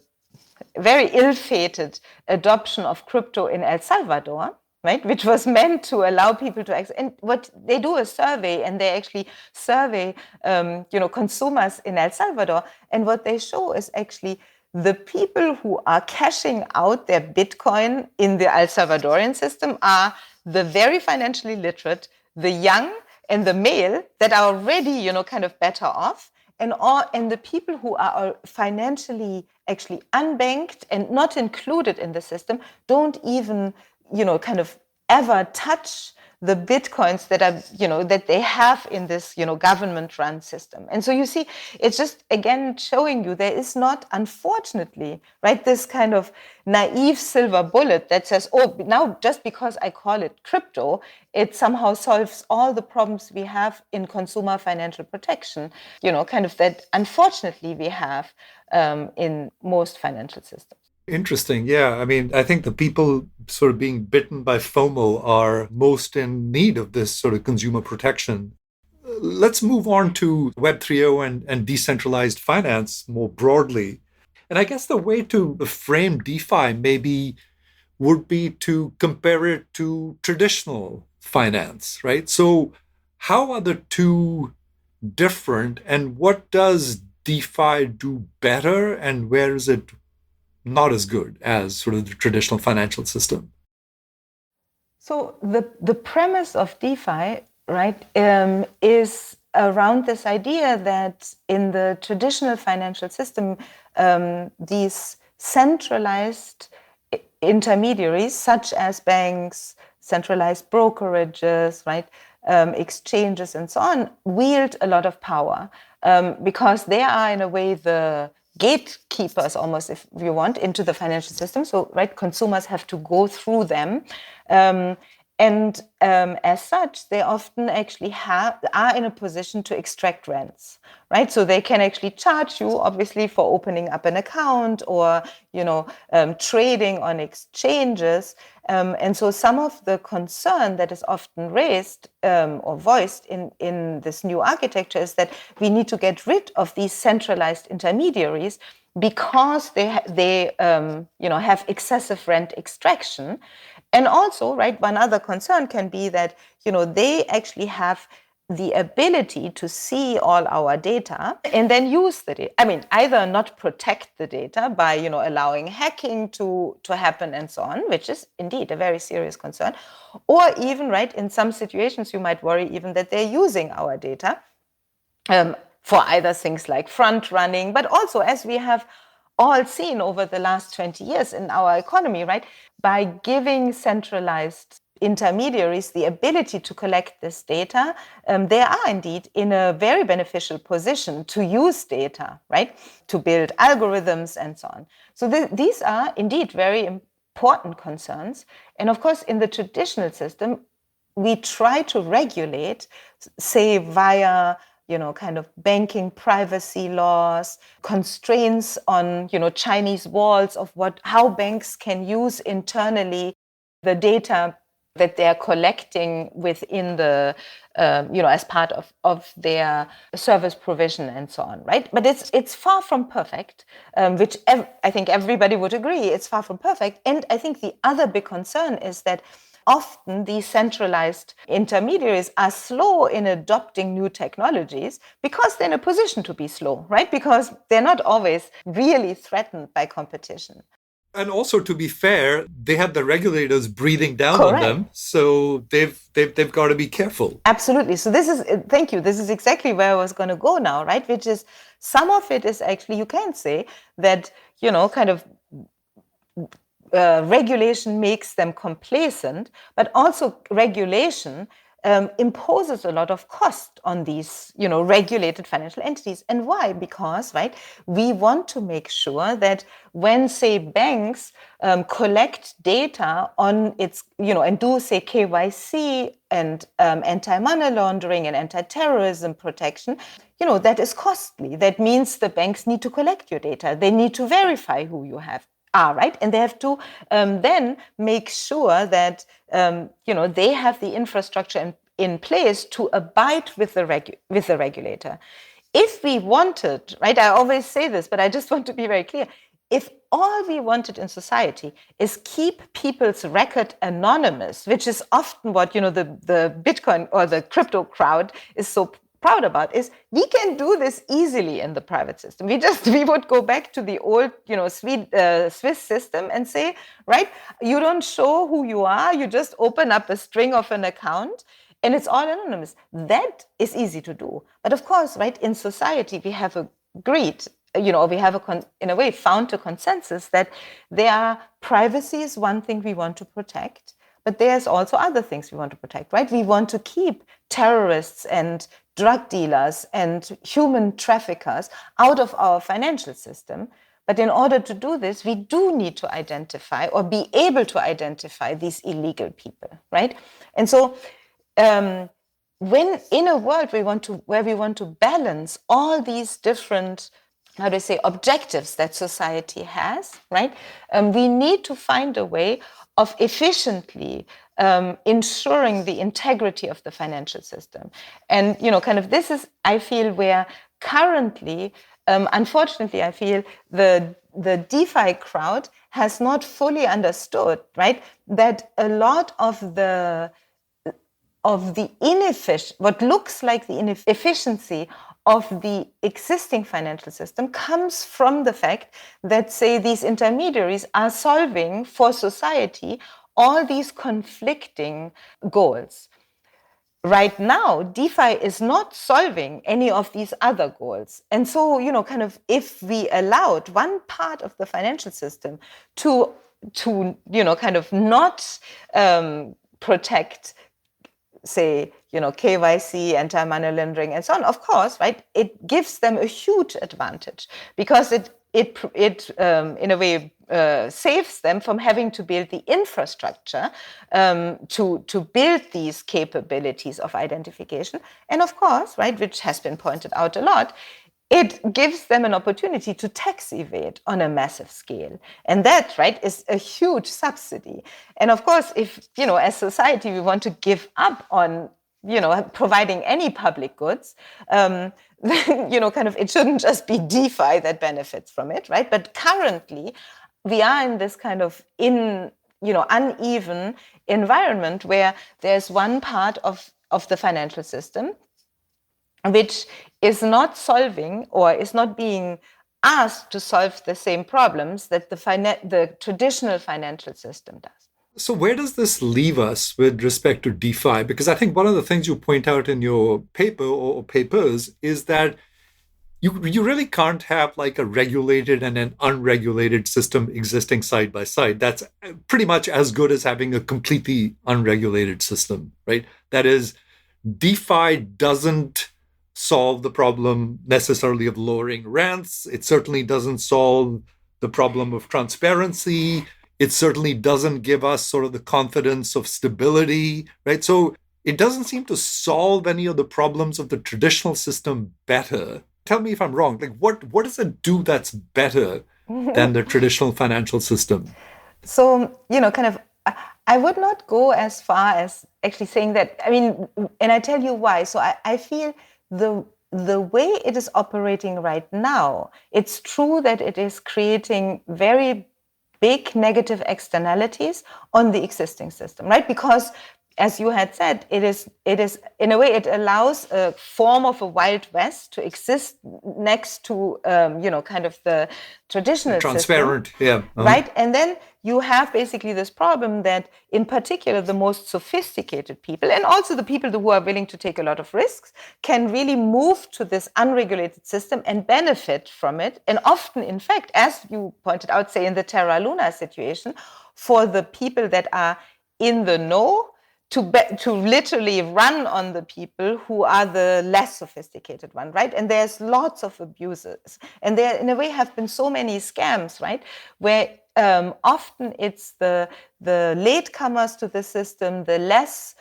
very ill-fated adoption of crypto in El Salvador, right, which was meant to allow people to access. And what they do a survey, and they actually survey, consumers in El Salvador. And what they show is actually the people who are cashing out their Bitcoin in the El Salvadorian system are the very financially literate, the young, and the male that are already, better off, and the people who are financially actually unbanked and not included in the system don't even, ever touch the Bitcoins that are, that they have in this, government-run system. And so you see, it's just, again, showing you there is not, unfortunately, right, this kind of naive silver bullet that says, oh, now just because I call it crypto, it somehow solves all the problems we have in consumer financial protection, that, unfortunately, we have in most financial systems. Interesting. Yeah. I think the people sort of being bitten by FOMO are most in need of this sort of consumer protection. Let's move on to Web 3.0 and decentralized finance more broadly. And I guess the way to frame DeFi maybe would be to compare it to traditional finance, right? So how are the two different, and what does DeFi do better, and where is it not as good as sort of the traditional financial system? So the premise of DeFi, right, is around this idea that in the traditional financial system, these centralized intermediaries, such as banks, centralized brokerages, right, exchanges, and so on, wield a lot of power because they are, in a way, the gatekeepers, almost, if you want, into the financial system. So, right, consumers have to go through them. And as such, they often actually are in a position to extract rents, right? So they can actually charge you, obviously, for opening up an account or, trading on exchanges. And so some of the concern that is often raised or voiced in this new architecture is that we need to get rid of these centralized intermediaries because they have excessive rent extraction. And also, right, one other concern can be that, they actually have the ability to see all our data and then use the data. I mean, either not protect the data by, allowing hacking to happen and so on, which is indeed a very serious concern, or even, right, in some situations, you might worry even that they're using our data for either things like front running, but also, as we have all seen over the last 20 years in our economy, right, by giving centralized intermediaries the ability to collect this data, they are indeed in a very beneficial position to use data, right, to build algorithms and so on. So these are indeed very important concerns. And of course, in the traditional system, we try to regulate, say, via kind of banking privacy laws, constraints on, Chinese walls of how banks can use internally the data that they're collecting within the, as part of their service provision and so on, right? But it's far from perfect, which I think everybody would agree, it's far from perfect. And I think the other big concern is that often these centralized intermediaries are slow in adopting new technologies because they're in a position to be slow, right? Because they're not always really threatened by competition. And also, to be fair, they have the regulators breathing down Correct. on them, so they've got to be careful. Absolutely. So thank you. This is exactly where I was going to go now, right? Which is, some of it is actually, you can say that, kind of regulation makes them complacent, but also regulation imposes a lot of cost on these, regulated financial entities. And why? Because, right, we want to make sure that when, say, banks collect data on its, and do, say, KYC and anti-money laundering and anti-terrorism protection, that is costly. That means the banks need to collect your data. They need to verify who you are, right? And they have to then make sure that, they have the infrastructure in place to abide with the regulator. If we wanted, right, I always say this, but I just want to be very clear, if all we wanted in society is keep people's record anonymous, which is often what, the Bitcoin or the crypto crowd is so proud about, is we can do this easily in the private system. We would go back to the old, Swiss system and say, right, you don't show who you are, you just open up a string of an account and it's all anonymous. That is easy to do. But of course, right, in society, we have agreed, we have in a way found a consensus that privacy is one thing we want to protect, but there's also other things we want to protect, right? We want to keep terrorists and drug dealers and human traffickers out of our financial system. But in order to do this, we do need to identify or be able to identify these illegal people, right? And so when in a world where we want to balance all these different, objectives that society has, right? We need to find a way of efficiently ensuring the integrity of the financial system. And, this is, I feel, where currently, unfortunately, I feel the DeFi crowd has not fully understood, right, that a lot of the of the what looks like the inefficiency of the existing financial system comes from the fact that, say, these intermediaries are solving for society all these conflicting goals. Right now, DeFi is not solving any of these other goals. And so, kind of if we allowed one part of the financial system to kind of not protect, say, KYC, anti-money laundering, and so on, of course, right, it gives them a huge advantage because it in a way saves them from having to build the infrastructure to build these capabilities of identification. And of course, right, which has been pointed out a lot, it gives them an opportunity to tax evade on a massive scale. And that, right, is a huge subsidy. And of course, if, as society, we want to give up on, providing any public goods, then, kind of, it shouldn't just be DeFi that benefits from it, right? But currently, we are in this kind of uneven environment where there's one part of the financial system which is not solving or is not being asked to solve the same problems that the traditional financial system does. So where does this leave us with respect to DeFi? Because I think one of the things you point out in your paper or papers is that you really can't have like a regulated and an unregulated system existing side by side. That's pretty much as good as having a completely unregulated system, right? That is, DeFi doesn't solve the problem necessarily of lowering rents. It certainly doesn't solve the problem of transparency. It certainly doesn't give us sort of the confidence of stability, right? So it doesn't seem to solve any of the problems of the traditional system better. Tell me if I'm wrong. Like, what does it do that's better than the traditional financial system? So, kind of, I would not go as far as actually saying that. I mean, and I tell you why. So I feel the way it is operating right now, it's true that it is creating very big negative externalities on the existing system, right? Because, as you had said, it is in a way, it allows a form of a Wild West to exist next to kind of the traditional transparent system, yeah, right? And then you have basically this problem that, in particular, the most sophisticated people, and also the people who are willing to take a lot of risks, can really move to this unregulated system and benefit from it. And often, in fact, as you pointed out, say in the Terra Luna situation, for the people that are in the know, to literally run on the people who are the less sophisticated one, right? And there's lots of abuses. And there, in a way, have been so many scams, right? Where often it's the latecomers to the system, the less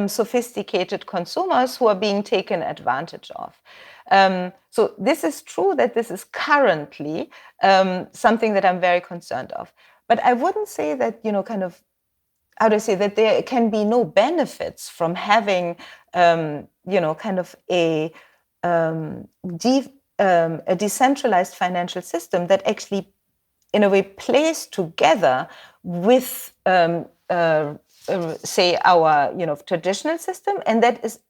sophisticated consumers who are being taken advantage of. So this is true that this is currently something that I'm very concerned of. But I wouldn't say that, kind of, how do I say that there can be no benefits from having, kind of a decentralized financial system that actually, in a way, plays together with, say, our, traditional system, and that is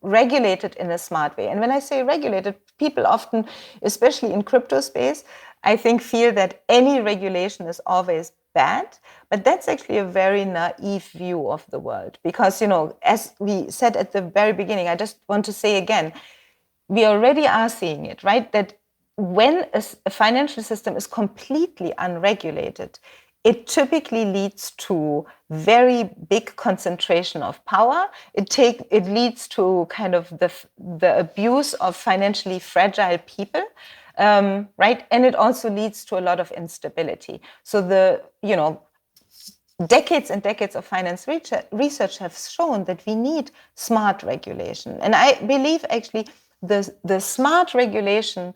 regulated in a smart way. And when I say regulated, people often, especially in crypto space, I think feel that any regulation is always bad, but that's actually a very naive view of the world. Because, as we said at the very beginning, I just want to say again, we already are seeing it, right? That when a financial system is completely unregulated, it typically leads to very big concentration of power. It leads to kind of the abuse of financially fragile people. Right? And it also leads to a lot of instability. So decades and decades of finance research have shown that we need smart regulation. And I believe actually the smart regulation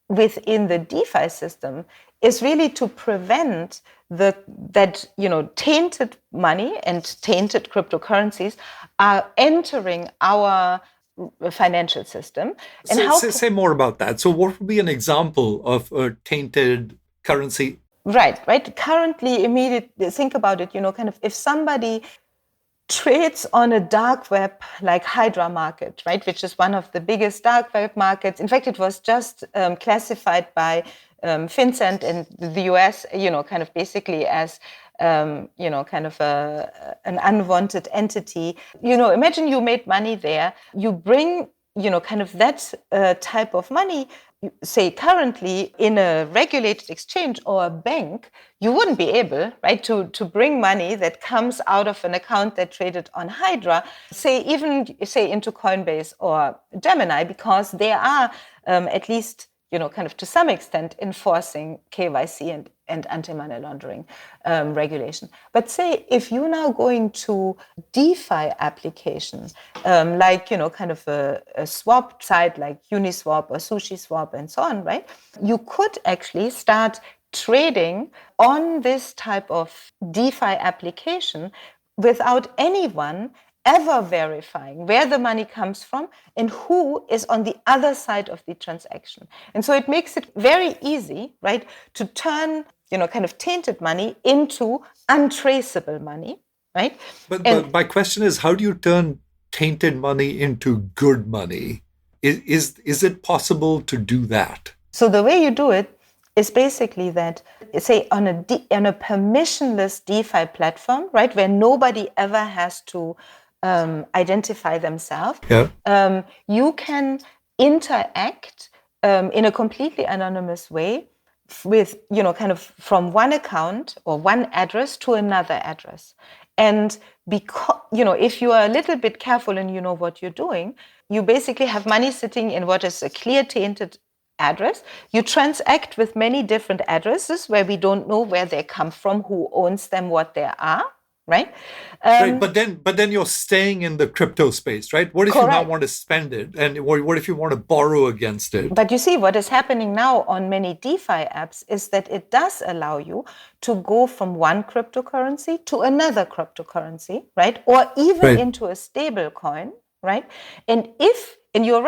within the DeFi system is really to prevent that tainted money and tainted cryptocurrencies are entering our financial system. And so, say more about that. So what would be an example of a tainted currency? Right. Currently, immediately think about it, kind of if somebody trades on a dark web like Hydra market, right, which is one of the biggest dark web markets. In fact, it was just classified by FinCEN in the US, kind of basically as, kind of an unwanted entity. Imagine you made money there, you bring, kind of that type of money, say currently in a regulated exchange or a bank, you wouldn't be able, right, to bring money that comes out of an account that traded on Hydra, even into Coinbase or Gemini, because they are at least, kind of to some extent enforcing KYC and anti-money laundering regulation. But say if you're now going to DeFi applications, like, kind of a swap site like Uniswap or SushiSwap and so on, right? You could actually start trading on this type of DeFi application without anyone ever verifying where the money comes from and who is on the other side of the transaction. And so it makes it very easy, right, to turn, kind of tainted money into untraceable money, right? But my question is, how do you turn tainted money into good money? Is it possible to do that? So the way you do it is basically that, say, on a permissionless DeFi platform, right, where nobody ever has to identify themselves, you can interact in a completely anonymous way with, kind of from one account or one address to another address. And because, if you are a little bit careful and you know what you're doing, you basically have money sitting in what is a clear tainted address. You transact with many different addresses where we don't know where they come from, who owns them, what they are. Right. Right. But then you're staying in the crypto space, right? What if you now want to spend it? And what if you want to borrow against it? But you see, what is happening now on many DeFi apps is that it does allow you to go from one cryptocurrency to another cryptocurrency, right? Or even into a stable coin, right? And you're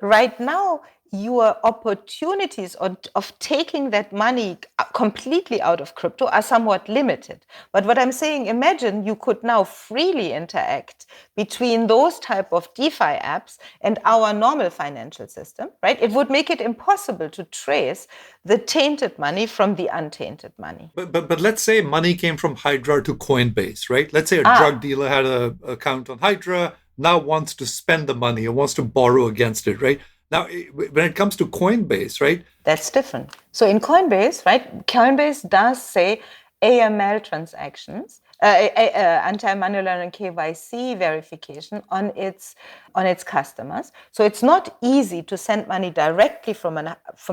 right now, your opportunities of taking that money completely out of crypto are somewhat limited. But what I'm saying, imagine you could now freely interact between those type of DeFi apps and our normal financial system, right? It would make it impossible to trace the tainted money from the untainted money. But let's say money came from Hydra to Coinbase, right? Let's say a drug dealer had an account on Hydra, now wants to spend the money or wants to borrow against it, right? Now, when it comes to Coinbase, right? That's different. So in Coinbase, right, Coinbase does say AML transactions, anti-money laundering KYC verification on its customers. So it's not easy to send money directly from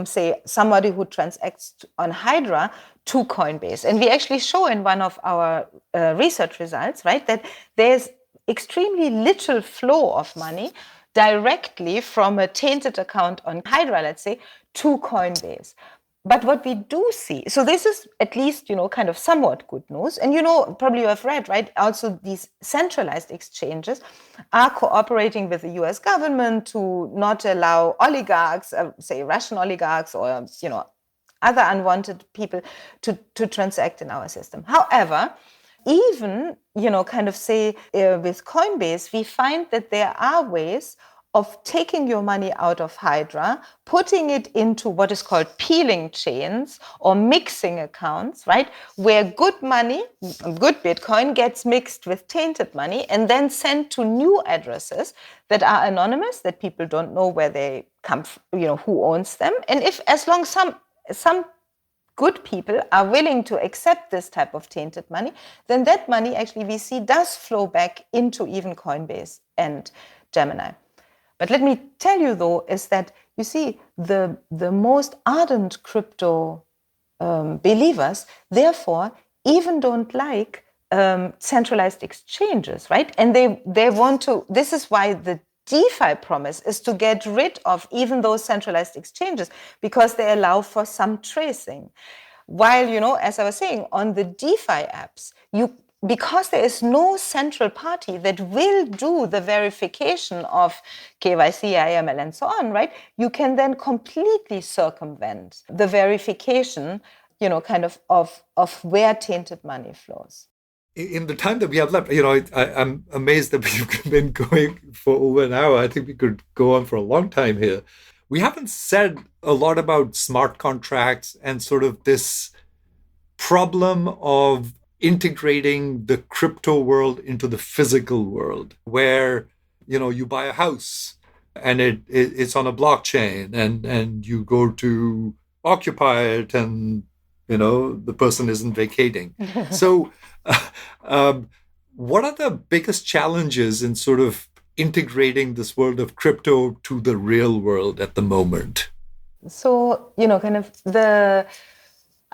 say somebody who transacts on Hydra to Coinbase. And we actually show in one of our research results, right, that there's extremely little flow of money directly from a tainted account on Hydra, let's say, to Coinbase. But what we do see, so this is at least, kind of somewhat good news. And, probably you have read, right? Also, these centralized exchanges are cooperating with the US government to not allow oligarchs, say Russian oligarchs or, other unwanted people to transact in our system. However, even, kind of say with Coinbase, we find that there are ways of taking your money out of Hydra, putting it into what is called peeling chains or mixing accounts, right? Where good money, good Bitcoin gets mixed with tainted money and then sent to new addresses that are anonymous, that people don't know where they come from, who owns them. And as long as some good people are willing to accept this type of tainted money, then that money actually we see does flow back into even Coinbase and Gemini. But let me tell you though, is that you see the most ardent crypto believers, therefore, even don't like centralized exchanges, right? And they want to, this is why the DeFi promise is to get rid of even those centralized exchanges because they allow for some tracing. While, as I was saying, on the DeFi apps, because there is no central party that will do the verification of KYC, AML, and so on, right? You can then completely circumvent the verification, kind of where tainted money flows. in the time that we have left, I'm amazed that we've been going for over an hour. I think we could go on for a long time here. We haven't said a lot about smart contracts and sort of this problem of integrating the crypto world into the physical world, where you buy a house and it's on a blockchain, and you go to occupy it, and the person isn't vacating. So what are the biggest challenges in sort of integrating this world of crypto to the real world at the moment? So,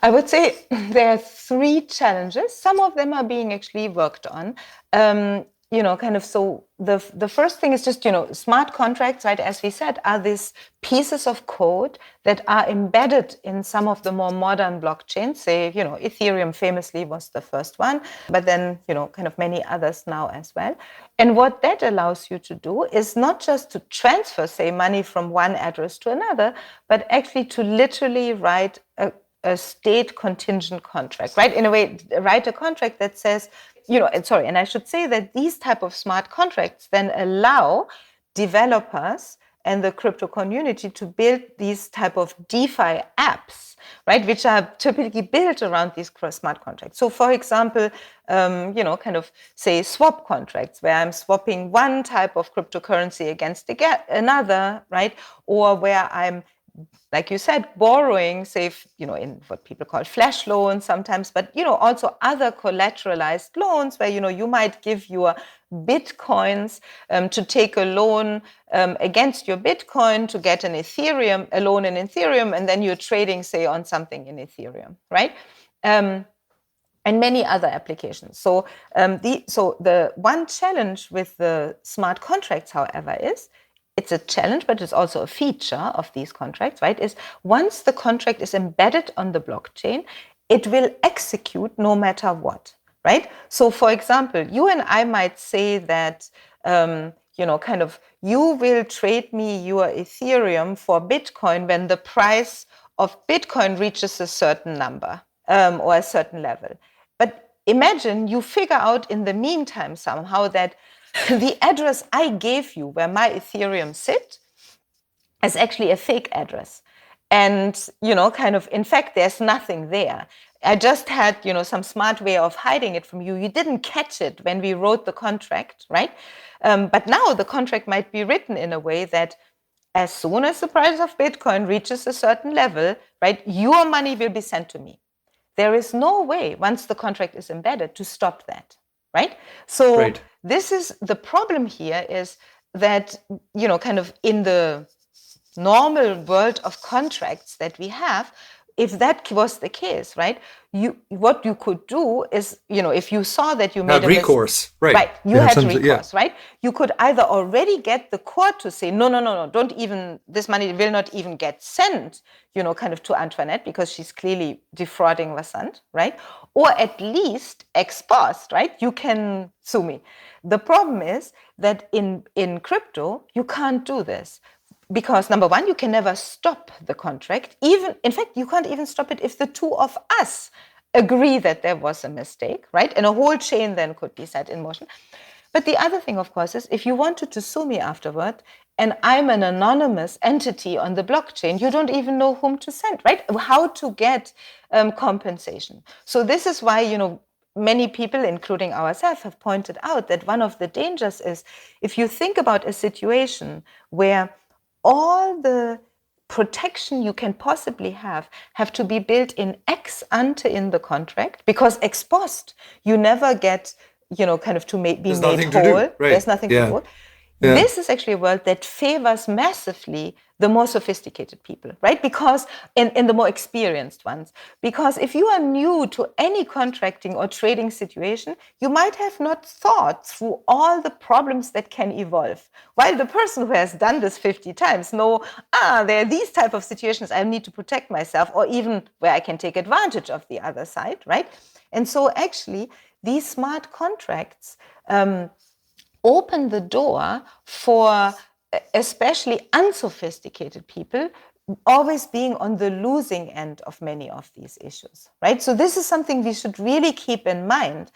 I would say there are three challenges. Some of them are being actually worked on. So the first thing is just, smart contracts, right, as we said, are these pieces of code that are embedded in some of the more modern blockchains. Say, Ethereum famously was the first one, but then, many others now as well. And what that allows you to do is not just to transfer, say, money from one address to another, but actually to literally write a state contingent contract, right? In a way, write a contract that says, and I should say that these type of smart contracts then allow developers and the crypto community to build these type of DeFi apps, right, which are typically built around these smart contracts. So, for example, say swap contracts, where I'm swapping one type of cryptocurrency against another, right, or where I'm, like you said, borrowing, say, in what people call flash loans sometimes, but, also other collateralized loans where, you might give your Bitcoins to take a loan against your Bitcoin to get a loan in Ethereum, and then you're trading, say, on something in Ethereum, right? And many other applications. So, the one challenge with the smart contracts, however, is it's a challenge, but it's also a feature of these contracts, right? Is once the contract is embedded on the blockchain, it will execute no matter what, right? So, for example, you and I might say that, you will trade me your Ethereum for Bitcoin when the price of Bitcoin reaches a certain number or a certain level. But imagine you figure out in the meantime somehow that the address I gave you where my Ethereum sit is actually a fake address. And, in fact, there's nothing there. I just had, some smart way of hiding it from you. You didn't catch it when we wrote the contract, right? But now the contract might be written in a way that as soon as the price of Bitcoin reaches a certain level, right, your money will be sent to me. There is no way, once the contract is embedded, to stop that, right? So This is the problem here, is that, in the normal world of contracts that we have, if that was the case, right, what you could do is, if you saw that you made a recourse, right? You had recourse, right? You could either already get the court to say, no, don't even, this money will not even get sent, to Antoinette, because she's clearly defrauding Vasant, right? Or at least ex post, right? You can sue me. The problem is that in crypto, you can't do this. Because number one, you can never stop the contract. In fact, you can't even stop it if the two of us agree that there was a mistake, right? And a whole chain then could be set in motion. But the other thing, of course, is if you wanted to sue me afterward, and I'm an anonymous entity on the blockchain, you don't even know whom to send, right? How to get compensation. So this is why, many people, including ourselves, have pointed out that one of the dangers is if you think about a situation where all the protection you can possibly have to be built in ex ante in the contract, because ex post you never get, to be made whole. Right. There's nothing to do. Yeah. This is actually a world that favors massively the more sophisticated people, right? Because in the more experienced ones. Because if you are new to any contracting or trading situation, you might have not thought through all the problems that can evolve. While the person who has done this 50 times know, there are these type of situations I need to protect myself, or even where I can take advantage of the other side, right? And so actually, these smart contracts open the door for especially unsophisticated people always being on the losing end of many of these issues, right? So this is something we should really keep in mind,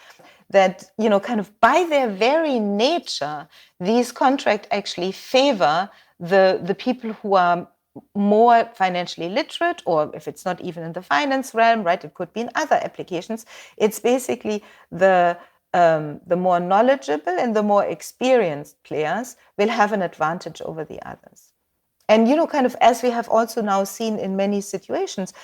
that, kind of by their very nature, these contracts actually favor the people who are more financially literate, or if it's not even in the finance realm, right, it could be in other applications. It's basically the more knowledgeable and the more experienced players will have an advantage over the others. And, kind of as we have also now seen in many situations,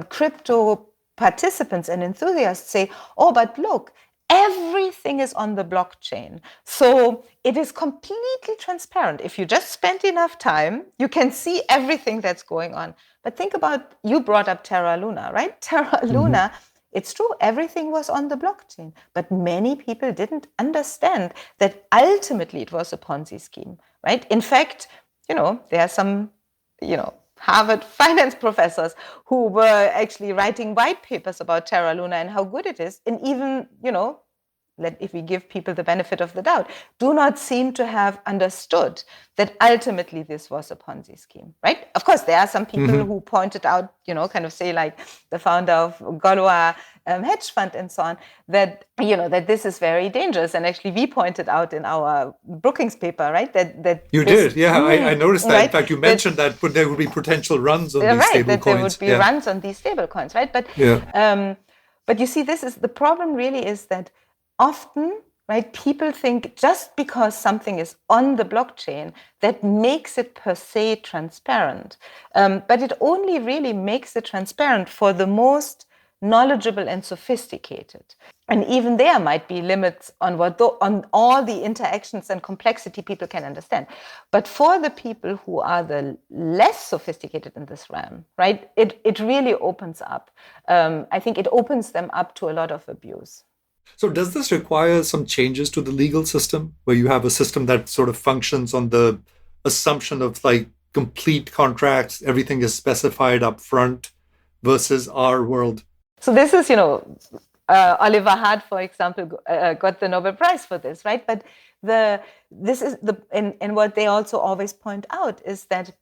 crypto participants and enthusiasts say, oh, but look, everything is on the blockchain. So it is completely transparent. If you just spend enough time, you can see everything that's going on. But think about, you brought up Terra Luna, right? Terra Luna, it's true, everything was on the blockchain. But many people didn't understand that ultimately it was a Ponzi scheme, right? In fact, there are some, Harvard finance professors who were actually writing white papers about Terra Luna and how good it is. And even, if we give people the benefit of the doubt, do not seem to have understood that ultimately this was a Ponzi scheme, right? Of course, there are some people who pointed out, kind of say like the founder of Galois hedge fund and so on, that, that this is very dangerous. And actually we pointed out in our Brookings paper, right, that you did, yeah, I noticed that. Right? In fact, you mentioned that there would be potential runs on these stable that coins. There would be runs on these stable coins, right? But but you see, the problem really is that often, right, people think just because something is on the blockchain, that makes it per se transparent. But it only really makes it transparent for the most knowledgeable and sophisticated. And even there might be limits on on all the interactions and complexity people can understand. But for the people who are the less sophisticated in this realm, right, it really opens up. I think it opens them up to a lot of abuse. So does this require some changes to the legal system, where you have a system that sort of functions on the assumption of like complete contracts, everything is specified up front, versus our world? So this is, Oliver Hart, for example, got the Nobel Prize for this, right? But and what they also always point out is that,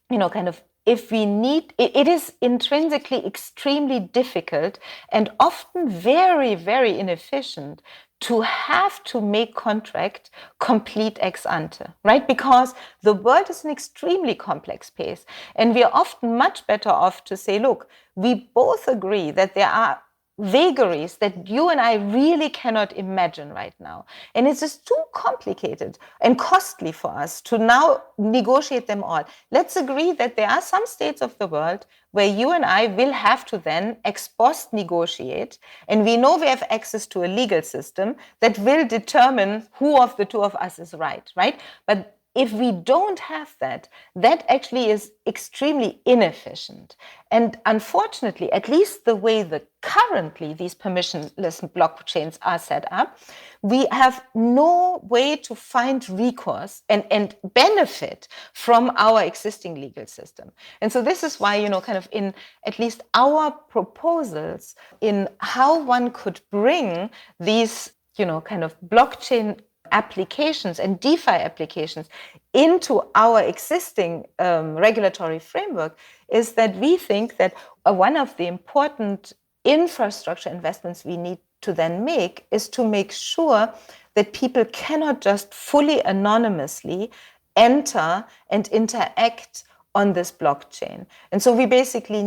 kind of, if we need, it is intrinsically extremely difficult and often very, very inefficient to have to make contract complete ex ante, right? Because the world is an extremely complex space. And we are often much better off to say, look, we both agree that there are vagaries that you and I really cannot imagine right now. And it's just too complicated and costly for us to now negotiate them all. Let's agree that there are some states of the world where you and I will have to then ex post negotiate. And we know we have access to a legal system that will determine who of the two of us is right? But if we don't have that, that actually is extremely inefficient. And unfortunately, at least the way that currently these permissionless blockchains are set up, we have no way to find recourse and benefit from our existing legal system. And so this is why, kind of in at least our proposals in how one could bring these, kind of blockchain applications and DeFi applications into our existing regulatory framework is that we think that one of the important infrastructure investments we need to then make is to make sure that people cannot just fully anonymously enter and interact on this blockchain. And so we basically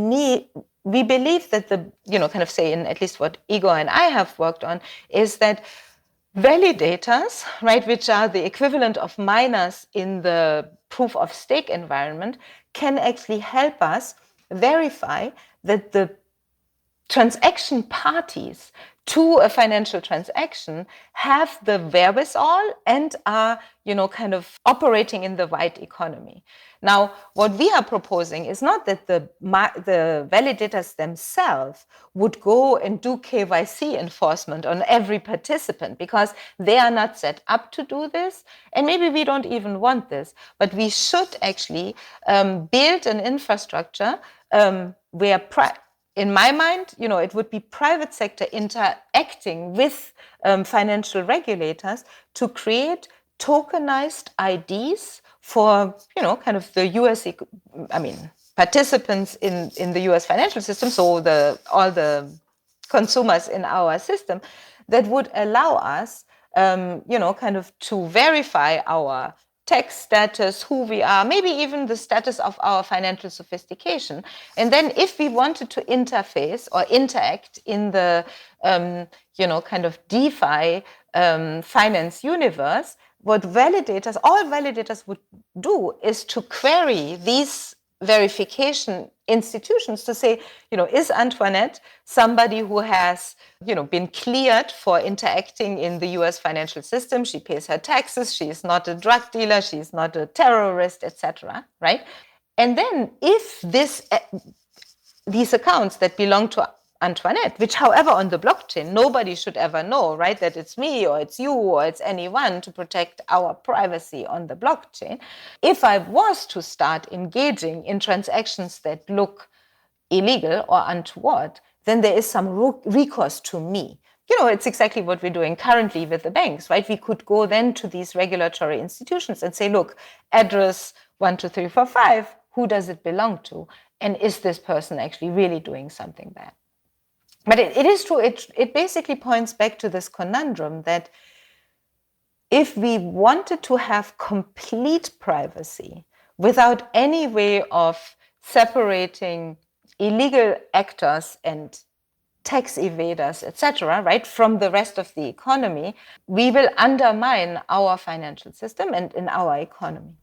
we believe that the, kind of say in at least what Igor and I have worked on is that validators, right, which are the equivalent of miners in the proof of stake environment, can actually help us verify that the transaction parties to a financial transaction have the wherewithal and are, kind of operating in the white economy. Now, what we are proposing is not that the validators themselves would go and do KYC enforcement on every participant, because they are not set up to do this. And maybe we don't even want this, but we should actually build an infrastructure where in my mind, it would be private sector interacting with financial regulators to create tokenized IDs for, kind of the US, participants in the US financial system, so all the consumers in our system, that would allow us, kind of to verify our tax status, who we are, maybe even the status of our financial sophistication. And then if we wanted to interface or interact in the, kind of DeFi finance universe, what all validators would do is to query these verification institutions to say, is Antoinette somebody who has, been cleared for interacting in the US financial system? She pays her taxes. She is not a drug dealer. She is not a terrorist, etc. Right? And then if these accounts that belong to Antoinette, which, however, on the blockchain, nobody should ever know, right, that it's me or it's you or it's anyone, to protect our privacy on the blockchain. If I was to start engaging in transactions that look illegal or untoward, then there is some recourse to me. It's exactly what we're doing currently with the banks, right? We could go then to these regulatory institutions and say, look, address 12345, who does it belong to? And is this person actually really doing something bad? But it is true. It basically points back to this conundrum that if we wanted to have complete privacy without any way of separating illegal actors and tax evaders, etc., right, from the rest of the economy, we will undermine our financial system and in our economy.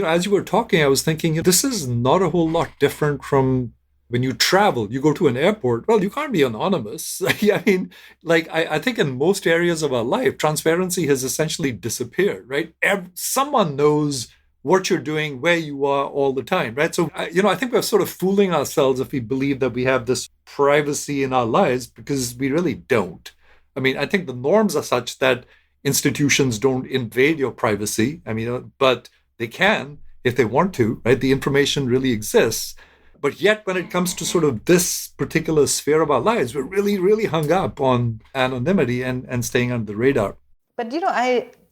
As you were talking, I was thinking, this is not a whole lot different from when you travel. You go to an airport, well, you can't be anonymous. I mean, I think in most areas of our life, transparency has essentially disappeared, right? Someone knows what you're doing, where you are all the time, right? So, I think we're sort of fooling ourselves if we believe that we have this privacy in our lives, because we really don't. I mean, I think the norms are such that institutions don't invade your privacy. I mean, but they can if they want to, right? The information really exists. But yet, when it comes to sort of this particular sphere of our lives, we're really, really hung up on anonymity and staying under the radar. But,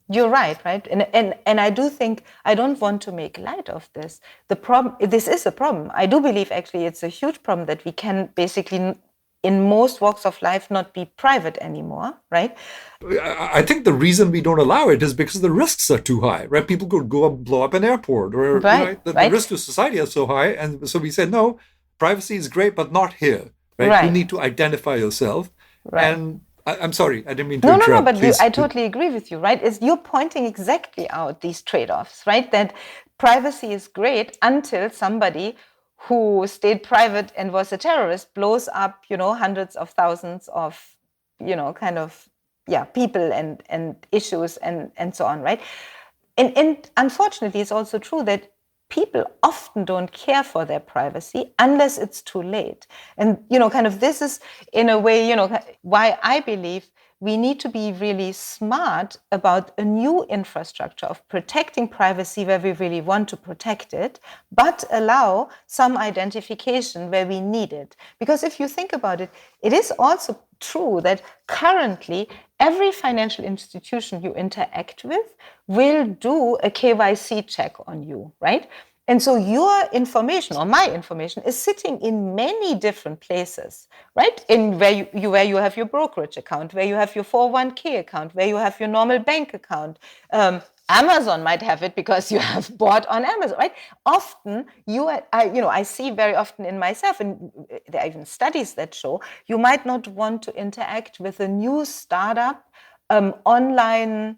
you're right? And I do think, I don't want to make light of this. The problem, this is a problem. I do believe, actually, it's a huge problem that we can basically, in most walks of life, not be private anymore, right? I think the reason we don't allow it is because the risks are too high, right? People could go up, blow up an airport, or the risk to society is so high. And so we said, no, privacy is great, but not here, right? You need to identify yourself. And I'm sorry, I didn't mean to interrupt. No, but I totally agree with you, right? You're pointing exactly out these trade-offs, right? That privacy is great until somebody who stayed private and was a terrorist blows up, hundreds of thousands of, people and issues and so on, right? And unfortunately, it's also true that people often don't care for their privacy unless it's too late. And, this is, in a way, why I believe we need to be really smart about a new infrastructure of protecting privacy where we really want to protect it, but allow some identification where we need it. Because if you think about it, it is also true that currently every financial institution you interact with will do a KYC check on you, right? And so your information, or my information, is sitting in many different places, right? In where you have your brokerage account, where you have your 401k account, where you have your normal bank account. Amazon might have it because you have bought on Amazon, right? Often I see very often in myself, and there are even studies that show you might not want to interact with a new startup online,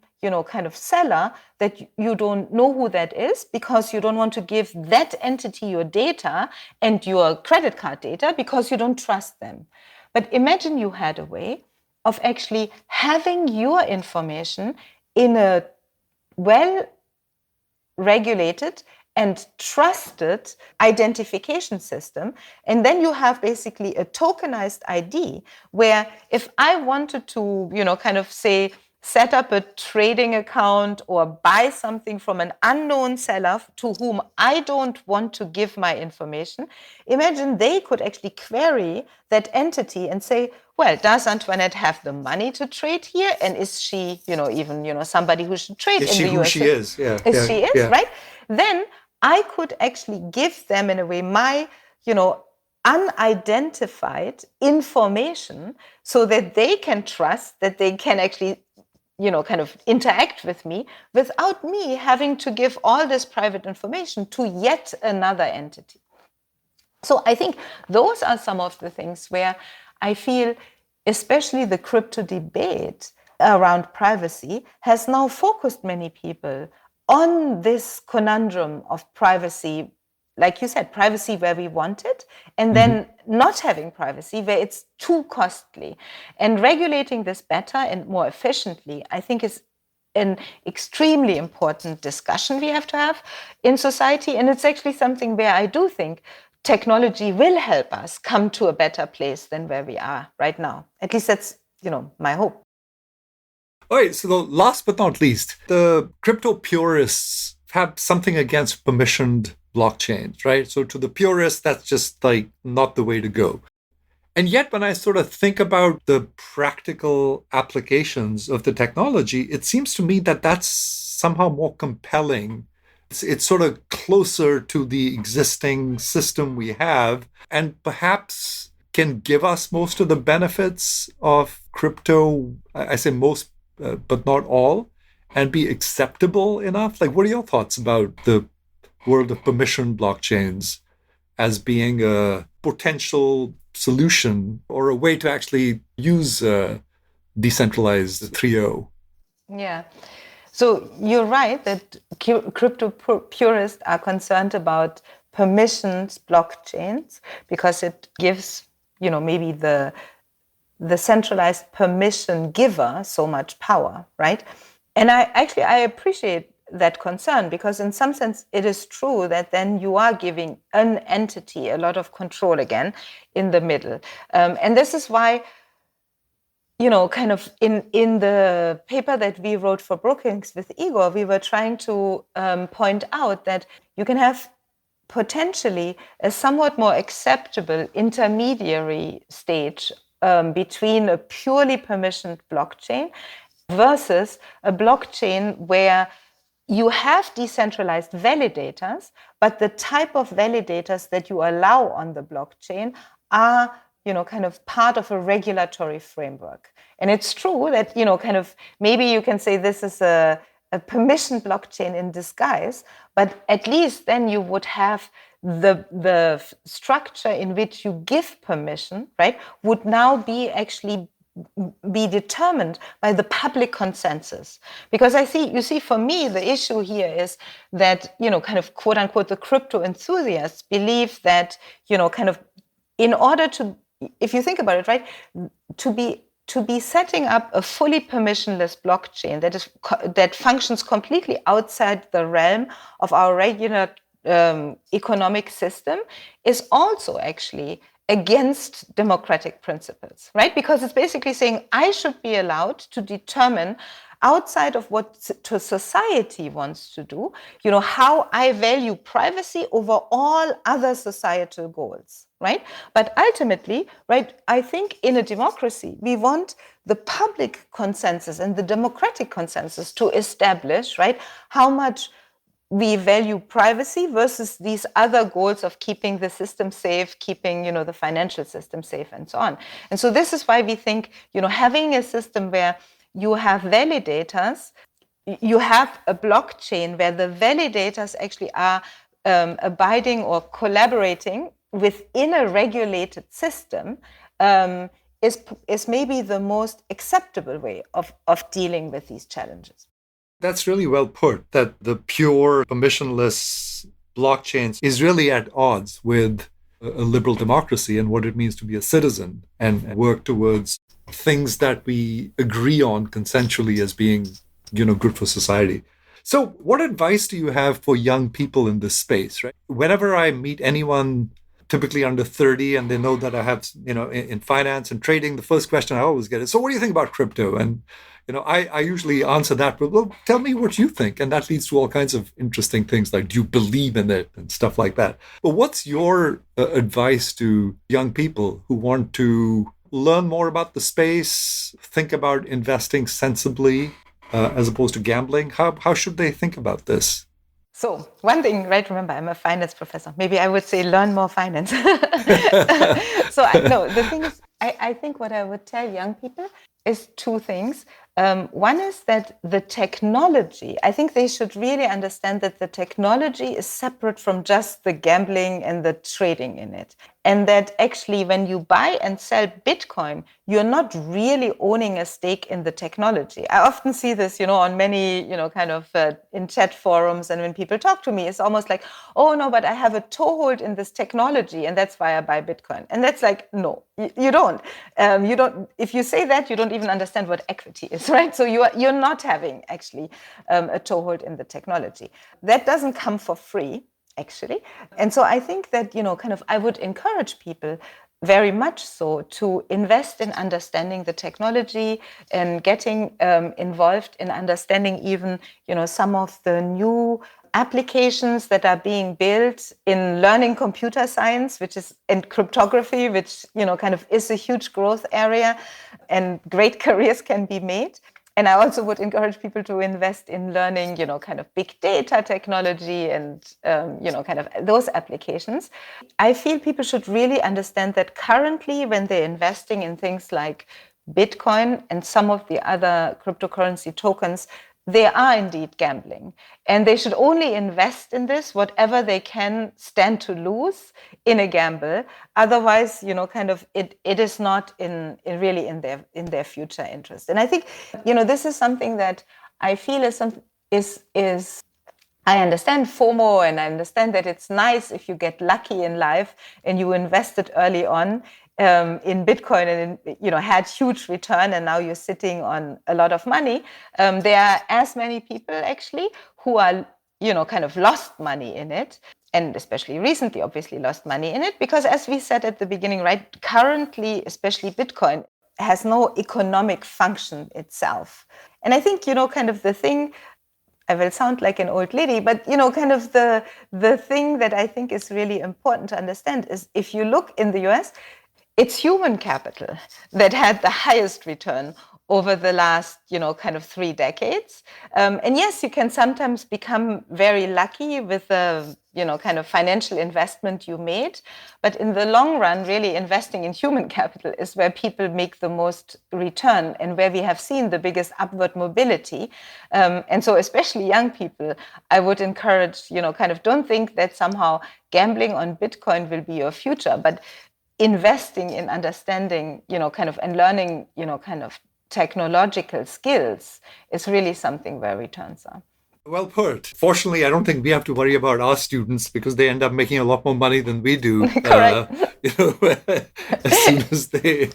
seller that you don't know who that is, because you don't want to give that entity your data and your credit card data because you don't trust them. But imagine you had a way of actually having your information in a well-regulated and trusted identification system. And then you have basically a tokenized ID where if I wanted to, say, set up a trading account or buy something from an unknown seller to whom I don't want to give my information, imagine they could actually query that entity and say, well, does Antoinette have the money to trade here? And is she, even, somebody who should trade in the US? She is, yeah. She is, right? Then I could actually give them, in a way, my, unidentified information so that they can trust that they can actually kind of interact with me without me having to give all this private information to yet another entity. So I think those are some of the things where I feel, especially the crypto debate around privacy has now focused many people on this conundrum of privacy, like you said, privacy where we want it, and then not having privacy where it's too costly. And regulating this better and more efficiently, I think, is an extremely important discussion we have to have in society. And it's actually something where I do think technology will help us come to a better place than where we are right now. At least that's, my hope. All right, so last but not least, the crypto purists have something against permissioned blockchains, right? So to the purists, that's just like not the way to go. And yet, when I sort of think about the practical applications of the technology, it seems to me that that's somehow more compelling. It's sort of closer to the existing system we have, and perhaps can give us most of the benefits of crypto. I say most, but not all, and be acceptable enough. Like, what are your thoughts about the world of permission blockchains as being a potential solution or a way to actually use decentralized 3.0? Yeah. So you're right that crypto purists are concerned about permissions blockchains because it gives, maybe the centralized permission giver so much power, right? And I appreciate that concern because in some sense it is true that then you are giving an entity a lot of control again in the middle. And this is why, kind of in the paper that we wrote for Brookings with Igor, we were trying to point out that you can have potentially a somewhat more acceptable intermediary stage between a purely permissioned blockchain versus a blockchain where you have decentralized validators, but the type of validators that you allow on the blockchain are, kind of part of a regulatory framework. And it's true that, kind of maybe you can say this is a permission blockchain in disguise, but at least then you would have the structure in which you give permission, right, would now be determined by the public consensus. Because you see, for me, the issue here is that, kind of quote unquote, the crypto enthusiasts believe that, kind of in order to, if you think about it, right, to be setting up a fully permissionless blockchain that functions completely outside the realm of our regular economic system is also actually against democratic principles, right? Because it's basically saying I should be allowed to determine outside of what society wants to do, how I value privacy over all other societal goals, right? But ultimately, right, I think in a democracy, we want the public consensus and the democratic consensus to establish, right, how much we value privacy versus these other goals of keeping the system safe, keeping, the financial system safe, and so on. And so this is why we think, having a system where you have validators, you have a blockchain where the validators actually are abiding or collaborating within a regulated system, is maybe the most acceptable way of dealing with these challenges. That's really well put, that the pure permissionless blockchains is really at odds with a liberal democracy and what it means to be a citizen and work towards things that we agree on consensually as being, good for society. So what advice do you have for young people in this space, right? Whenever I meet anyone typically under 30 and they know that I have, in finance and trading, the first question I always get is, so what do you think about crypto? And I usually answer that with, well, tell me what you think. And that leads to all kinds of interesting things like, do you believe in it and stuff like that. But what's your advice to young people who want to learn more about the space, think about investing sensibly as opposed to gambling? How should they think about this? So one thing, right? Remember, I'm a finance professor. Maybe I would say learn more finance. No, the thing is, I think what I would tell young people is two things. One is that the technology, I think they should really understand that the technology is separate from just the gambling and the trading in it. And that actually, when you buy and sell Bitcoin, you're not really owning a stake in the technology. I often see this, on many, in chat forums, and when people talk to me, it's almost like, oh no, but I have a toehold in this technology, and that's why I buy Bitcoin. And that's like, no, you don't. You don't. If you say that, you don't even understand what equity is, right? So you're not having actually a toehold in the technology. That doesn't come for free, actually. And so I think that, I would encourage people very much so to invest in understanding the technology and getting involved in understanding even, some of the new applications that are being built in learning computer science, which is in cryptography, which, is a huge growth area, and great careers can be made. And I also would encourage people to invest in learning, big data technology and, those applications. I feel people should really understand that currently when they're investing in things like Bitcoin and some of the other cryptocurrency tokens, they are indeed gambling. And they should only invest in this, whatever they can stand to lose in a gamble. Otherwise, it is not really in their future interest. And I think, this is something that I feel is I understand FOMO, and I understand that it's nice if you get lucky in life and you invested early on in Bitcoin and had huge return, and now you're sitting on a lot of money. There are as many people actually who are lost money in it, and especially recently obviously lost money in it, because as we said at the beginning, right, currently especially Bitcoin has no economic function itself. And I think the thing, I will sound like an old lady, but the thing that I think is really important to understand is if you look in the US, it's human capital that had the highest return over the last, 3 decades. And yes, you can sometimes become very lucky with the, financial investment you made. But in the long run, really investing in human capital is where people make the most return and where we have seen the biggest upward mobility. And so especially young people, I would encourage, don't think that somehow gambling on Bitcoin will be your future, but investing in understanding, and learning, technological skills is really something where returns are. Well put. Fortunately, I don't think we have to worry about our students because they end up making a lot more money than we do. Correct. As soon as they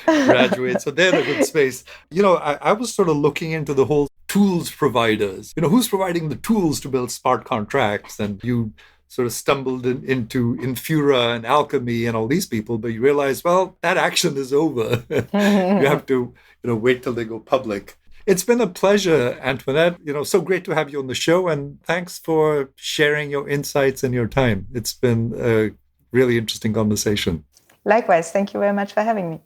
graduate. So they're in a good space. I was sort of looking into the whole tools providers. Who's providing the tools to build smart contracts? And you sort of stumbled into Infura and Alchemy and all these people, but you realize, well, that action is over. You have to, wait till they go public. It's been a pleasure, Antoinette. So great to have you on the show, and thanks for sharing your insights and your time. It's been a really interesting conversation. Likewise. Thank you very much for having me.